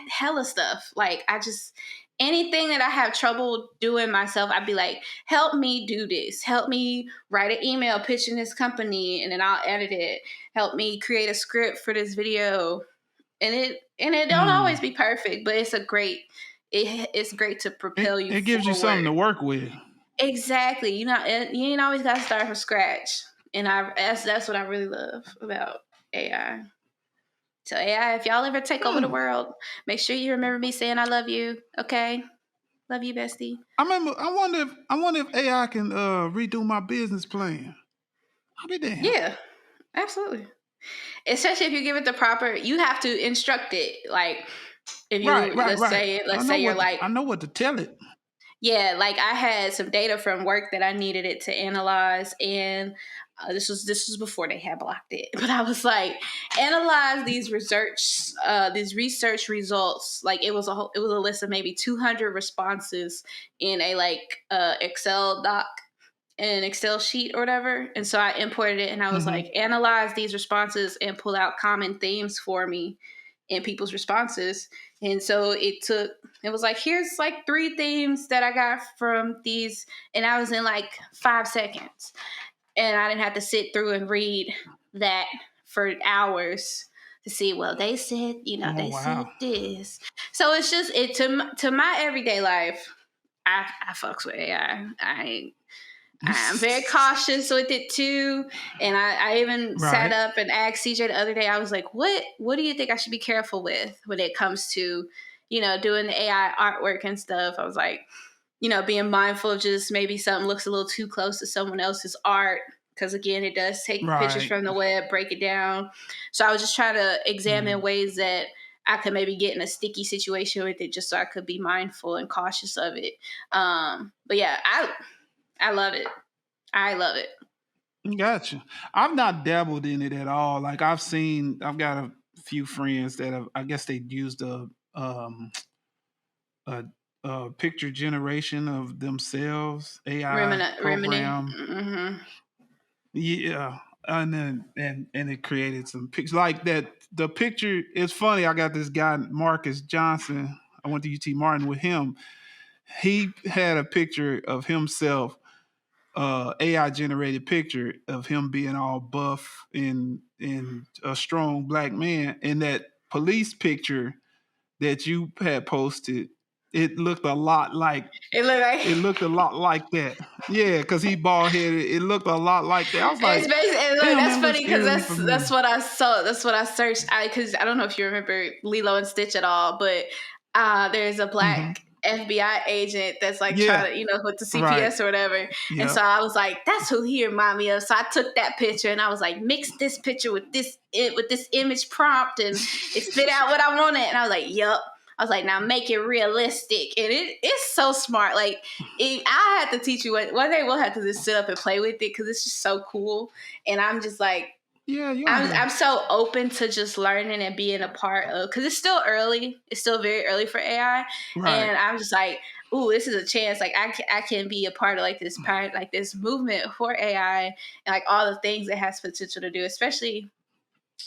Speaker 1: hella stuff. Like I just anything that I have trouble doing myself, I'd be like, help me do this. Help me write an email pitching this company and then I'll edit it. Help me create a script for this video. And it don't always be perfect, but it's it's great to propel you
Speaker 2: It gives you something to
Speaker 1: forward.
Speaker 2: work with.
Speaker 1: Exactly. You ain't always got to start from scratch. And that's what I really love about AI. So AI, if y'all ever take over the world, make sure you remember me saying I love you. Okay, love you, bestie.
Speaker 2: I wonder if AI can redo my business plan. I'll be damned.
Speaker 1: Yeah, absolutely. Especially if you give it the proper, you have to instruct it. Like if you
Speaker 2: Right.
Speaker 1: let's say you're like
Speaker 2: I know what to tell it.
Speaker 1: yeah, like I had some data from work that I needed it to analyze, and this was before they had blocked it. But I was like, analyze these research results. Like it was a list of maybe 200 responses in a Excel doc, an Excel sheet or whatever. And so I imported it, and I was like, analyze these responses and pull out common themes for me in people's responses. And so it was like, here's like 3 themes that I got from these. And I was in like 5 seconds. And I didn't have to sit through and read that for hours to see, well, they said,
Speaker 2: Oh
Speaker 1: they said
Speaker 2: wow.
Speaker 1: this. So it's just, to my everyday life, I fucks with AI. I'm very cautious with it too. And I even sat
Speaker 2: Right.
Speaker 1: up and asked CJ the other day, I was like, what do you think I should be careful with when it comes to, doing the AI artwork and stuff? I was like, being mindful of just maybe something looks a little too close to someone else's art. Because again, it does take pictures
Speaker 2: Right.
Speaker 1: from the web, break it down. So I was just trying to examine ways that I could maybe get in a sticky situation with it just so I could be mindful and cautious of it. But yeah, I love it. I love it.
Speaker 2: Gotcha. I've not dabbled in it at all. Like I've got a few friends that have. I guess they used a, a picture generation of themselves AI
Speaker 1: Remini.
Speaker 2: program.
Speaker 1: Mm-hmm.
Speaker 2: Yeah, and then and it created some pictures like that. The picture is funny. I got this guy Marcus Johnson. I went to UT Martin with him. He had a picture of himself, AI generated picture of him being all buff and a strong black man. And that police picture that you had posted, it looked a lot like
Speaker 1: It
Speaker 2: that. Yeah, because he bald headed. It looked a lot like that. I was
Speaker 1: it's
Speaker 2: like,
Speaker 1: basically, and look,
Speaker 2: damn,
Speaker 1: that's
Speaker 2: that looks
Speaker 1: funny because
Speaker 2: eerily
Speaker 1: that's
Speaker 2: familiar.
Speaker 1: what I saw. That's what I searched. Because I don't know if you remember Lilo and Stitch at all, but there's a black FBI agent that's like
Speaker 2: Yeah,
Speaker 1: trying to, with the
Speaker 2: right.
Speaker 1: CPS or whatever. And
Speaker 2: Yep.
Speaker 1: so I was like, that's who he remind me of. So I took that picture and I was like, mix this picture with this image prompt, and it spit out what I wanted. And I was like, yup. I was like, now make it realistic. And it's so smart. Like, I have to teach you one day we'll have to just sit up and play with it because it's just so cool. And I'm just like,
Speaker 2: Yeah, you don't
Speaker 1: I'm
Speaker 2: have
Speaker 1: so open to just learning and being a part of, because it's still early. It's still very early for AI,
Speaker 2: right.
Speaker 1: and I'm just like, ooh, this is a chance. Like I can be a part of like this part, like this movement for AI, and like all the things it has potential to do. Especially,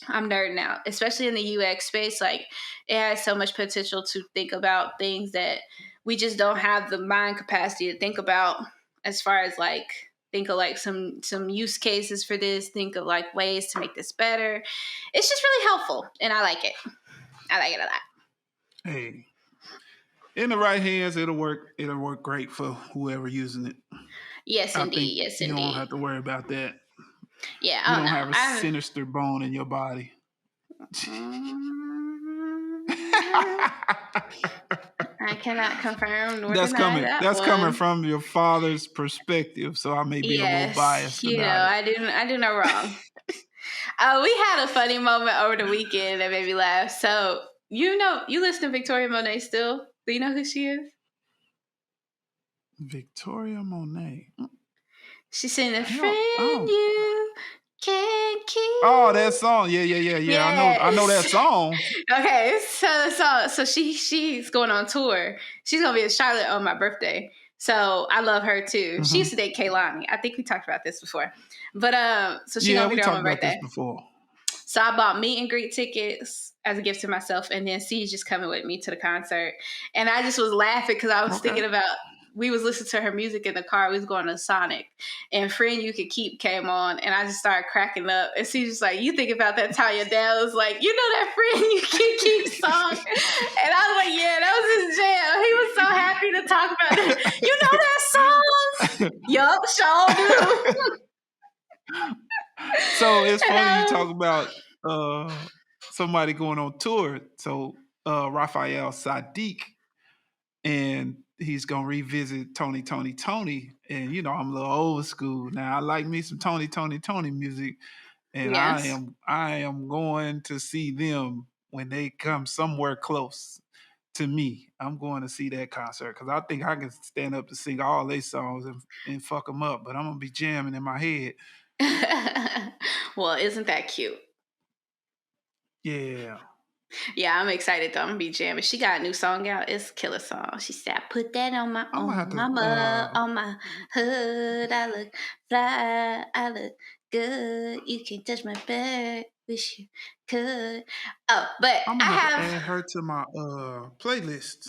Speaker 1: I'm nerding out, especially in the UX space. Like it has so much potential to think about things that we just don't have the mind capacity to think about, as far as like think of like some use cases for this, think of like ways to make this better. It's just really helpful, and I like it. I like it a lot.
Speaker 2: Hey, in the right hands, it'll work. It'll work great for whoever using it.
Speaker 1: Yes,
Speaker 2: I think
Speaker 1: indeed. Yes,
Speaker 2: you don't
Speaker 1: indeed.
Speaker 2: have to worry about that.
Speaker 1: Yeah,
Speaker 2: You
Speaker 1: I don't
Speaker 2: don't
Speaker 1: know.
Speaker 2: have a sinister bone in your body.
Speaker 1: I cannot confirm nor
Speaker 2: That's
Speaker 1: deny
Speaker 2: coming.
Speaker 1: that
Speaker 2: That's coming
Speaker 1: one.
Speaker 2: from your father's perspective, so I may be a little
Speaker 1: Yes,
Speaker 2: biased about it.
Speaker 1: I do no wrong. We had a funny moment over the weekend that made me laugh. So you listen to Victoria Monet still? Do you know who she is?
Speaker 2: Victoria Monet.
Speaker 1: She's singing
Speaker 2: Hell, I
Speaker 1: "Friend
Speaker 2: don't.
Speaker 1: You Can't
Speaker 2: Oh, that
Speaker 1: Keep."
Speaker 2: song. Yeah, yeah, yeah, yeah. I know that
Speaker 1: Yes.
Speaker 2: song.
Speaker 1: Okay, so she's going on tour. She's gonna be in Charlotte on my birthday. So I love her too. She used to
Speaker 2: Hmm.
Speaker 1: date Kaylani. I think we talked about this before. But so she
Speaker 2: Yeah,
Speaker 1: gonna be
Speaker 2: we
Speaker 1: there on
Speaker 2: talked
Speaker 1: my
Speaker 2: about this
Speaker 1: birthday.
Speaker 2: before.
Speaker 1: So I bought meet and greet tickets as a gift to myself, and then C's just coming with me to the concert. And I just was laughing because I was
Speaker 2: Okay.
Speaker 1: thinking about, we was listening to her music in the car. We was going to Sonic, and "Friend You Could Keep" came on, and I just started cracking up. And C's just like, "You think about that time your dad was like, you know that 'Friend You Can Keep' song?" And I was like, "Yeah, that was his jam." He was so happy to talk about that. You know that song? Yup, sure do.
Speaker 2: So it's
Speaker 1: And
Speaker 2: funny you
Speaker 1: I was,
Speaker 2: talk about somebody going on tour. So Raphael Sadiq, and he's gonna revisit Tony. And you know, I'm a little old school. Now I like me some Tony music. And
Speaker 1: yes.
Speaker 2: I am going to see them when they come somewhere close to me. I'm going to see that concert because I think I can stand up to sing all their songs and fuck them up. But I'm gonna be jamming in my head.
Speaker 1: Well, isn't that cute?
Speaker 2: Yeah,
Speaker 1: Yeah, I'm excited though. I'm gonna be jamming. She got a new song out. It's a killer song. She said, "I put that on my
Speaker 2: I'm gonna have to.
Speaker 1: mama, on my hood. I look fly, I look good. You can't touch my back. Wish you could." Oh, but
Speaker 2: I'm
Speaker 1: I
Speaker 2: gonna have to
Speaker 1: have.
Speaker 2: add her to my playlist.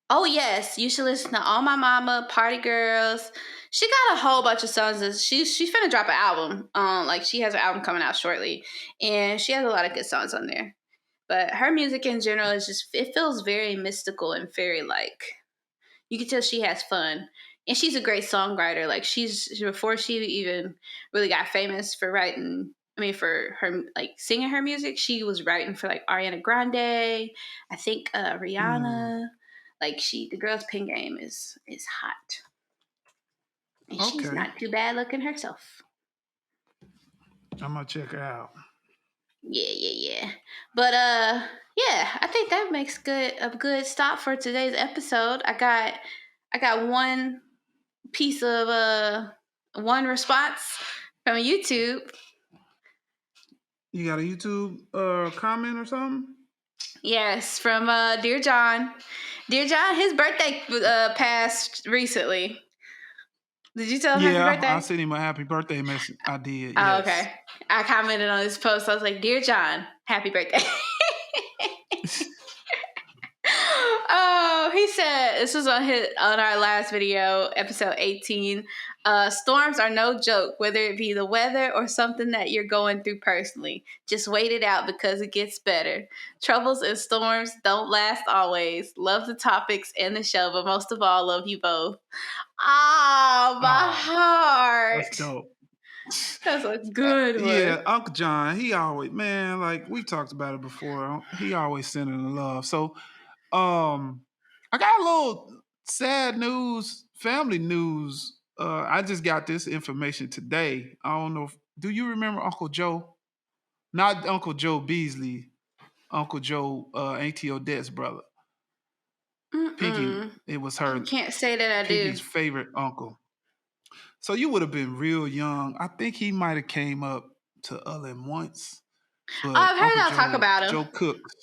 Speaker 1: Oh yes, you should listen to "All My Mama," "Party Girls." She got a whole bunch of songs. She's finna drop an album. Like she has an album coming out shortly, and she has a lot of good songs on there. But her music in general is just, it feels very mystical and very like, you can tell she has fun. And she's a great songwriter. Like she's, before she even really got famous for writing, I mean for her like singing her music, she was writing for like Ariana Grande, I think
Speaker 2: Mm,
Speaker 1: Rihanna. Like the girl's pen game is hot. And she's
Speaker 2: okay,
Speaker 1: not too bad looking herself.
Speaker 2: I'm gonna check her out.
Speaker 1: Yeah, yeah, yeah. But yeah, I think that makes a good stop for today's episode. I got one piece of one response from YouTube.
Speaker 2: You got a YouTube comment or something?
Speaker 1: Yes, from Dear John. Dear John, his birthday passed recently. Did you tell him happy
Speaker 2: Yeah, I
Speaker 1: birthday?
Speaker 2: sent him a happy birthday message. I did.
Speaker 1: Oh,
Speaker 2: Yes.
Speaker 1: okay. I commented on his post. I was like, "Dear John, happy birthday." Oh, he said this was on our last video, episode 18. Storms are no joke, whether it be the weather or something that you're going through personally. Just wait it out because it gets better. Troubles and storms don't last always. Love the topics and the show, but most of all, love you both. Ah, my
Speaker 2: Oh, that's
Speaker 1: heart.
Speaker 2: dope.
Speaker 1: That's a good one.
Speaker 2: Yeah, Uncle John, he always, man, like we talked about it before. He always sending the love. So I got a little sad news, family news. I just got this information today. I don't know do you remember Uncle Joe? Not Uncle Joe Beasley, Uncle Joe, Auntie Odette's brother. Pinky,
Speaker 1: Mm-mm.
Speaker 2: it was
Speaker 1: I
Speaker 2: her
Speaker 1: can't say that I do.
Speaker 2: Pinky's favorite uncle. So you would have been real young. I think he might have came up to Ullin once, but
Speaker 1: I've heard
Speaker 2: Uncle
Speaker 1: y'all talk about him.
Speaker 2: Joe Cooks.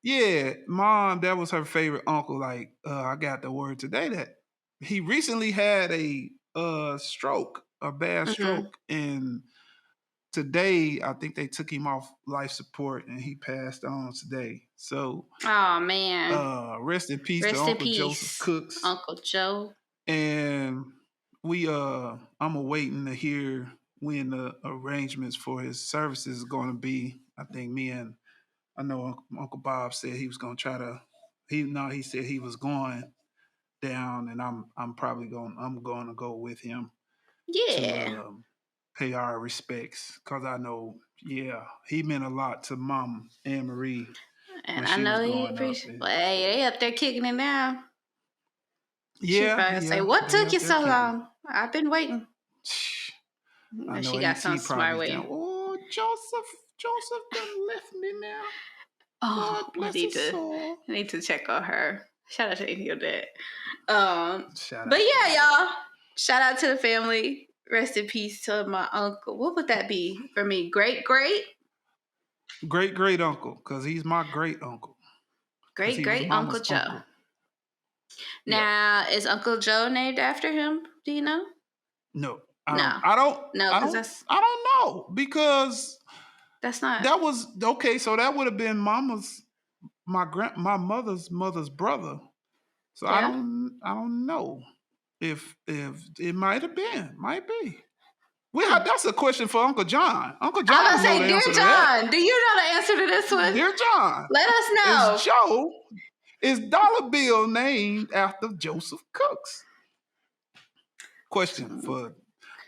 Speaker 2: Yeah, Mom, that was her favorite uncle. Like, I got the word today that he recently had a stroke, a bad stroke, and today I think they took him off life support and he passed on today. So,
Speaker 1: oh man,
Speaker 2: rest in peace to
Speaker 1: rest in
Speaker 2: Uncle Joseph
Speaker 1: peace,
Speaker 2: Cooks.
Speaker 1: Uncle Joe.
Speaker 2: And I'm awaiting to hear when the arrangements for his services is going to be. I think I know Uncle Bob said he was going to try to. He said he was going down, and I'm going to go with him to pay our respects because I know, he meant a lot to Mom Anne Marie,
Speaker 1: and I know he appreciates. Hey, they up there kicking it now. She probably say, "What took you so long? I've been waiting."
Speaker 2: I know
Speaker 1: she got some smart way.
Speaker 2: Oh, Joseph done left me now.
Speaker 1: Oh,
Speaker 2: God bless his soul.
Speaker 1: I need to check on her. Shout out to your dad. But yeah, y'all. Shout out to the family. Rest in peace to my uncle. What would that be for me? Great
Speaker 2: uncle, because he's my great uncle.
Speaker 1: Great Uncle Joe. Uncle. Now, is Uncle Joe named after him? Do you know?
Speaker 2: No. I don't know because
Speaker 1: that's not.
Speaker 2: That was okay. So that would have been my mother's brother. So I don't know if it might have been, might be. That's a question for Uncle John. Uncle John knows the answer to that.
Speaker 1: Dear John, do you know the answer to this one?
Speaker 2: Dear John,
Speaker 1: let us know.
Speaker 2: Is dollar bill named after Joseph Cooks? Question for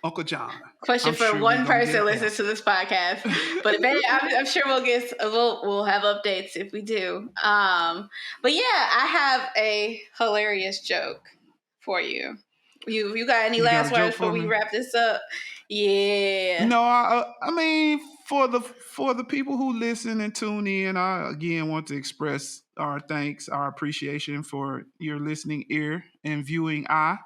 Speaker 2: Uncle John.
Speaker 1: Question for one person listens to this podcast, but I'm sure we'll have updates if we do. But yeah, I have a hilarious joke for you. You got any last words before we wrap this up? Yeah.
Speaker 2: No, I mean for the people who listen and tune in, I again want to express our thanks, our appreciation for your listening ear and viewing eye.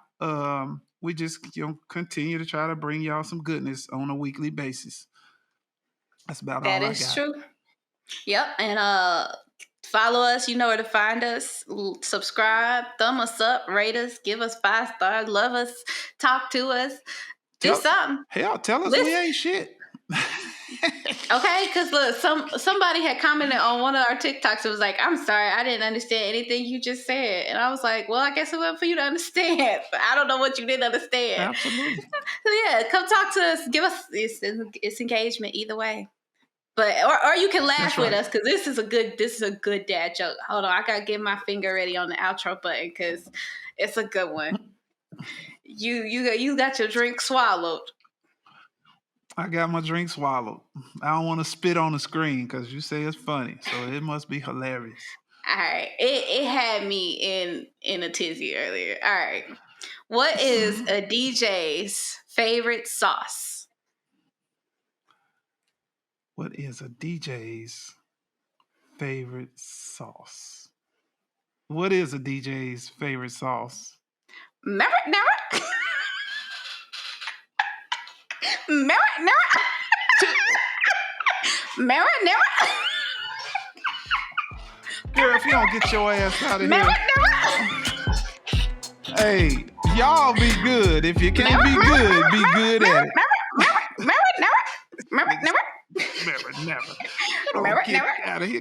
Speaker 2: We just continue to try to bring y'all some goodness on a weekly basis. That's about all I got. That is
Speaker 1: true. Yep, and follow us. You know where to find us. Subscribe, thumb us up, rate us, give us 5 stars, love us, talk to us, do something.
Speaker 2: Hell, tell us we ain't shit.
Speaker 1: Okay, because look, somebody had commented on one of our TikToks. It was like, "I'm sorry, I didn't understand anything you just said," and I was like, "Well, I guess it wasn't for you to understand. But I don't know what you didn't understand."
Speaker 2: Absolutely.
Speaker 1: So yeah, come talk to us. Give us it's engagement either way. But or you can laugh with us because this is a good dad joke. Hold on, I gotta get my finger ready on the outro button because it's a good one. You got your drink swallowed.
Speaker 2: I got my drink swallowed. I don't want to spit on the screen because you say it's funny, so it must be hilarious.
Speaker 1: All right, it had me in a tizzy earlier. All right, what is a DJ's favorite sauce?
Speaker 2: What is a DJ's favorite sauce? What is a DJ's favorite sauce?
Speaker 1: Merit.
Speaker 2: Girl, if you don't get your ass out of here. Hey, y'all be good. If you can't be good, be good at it. Never. Get out of here.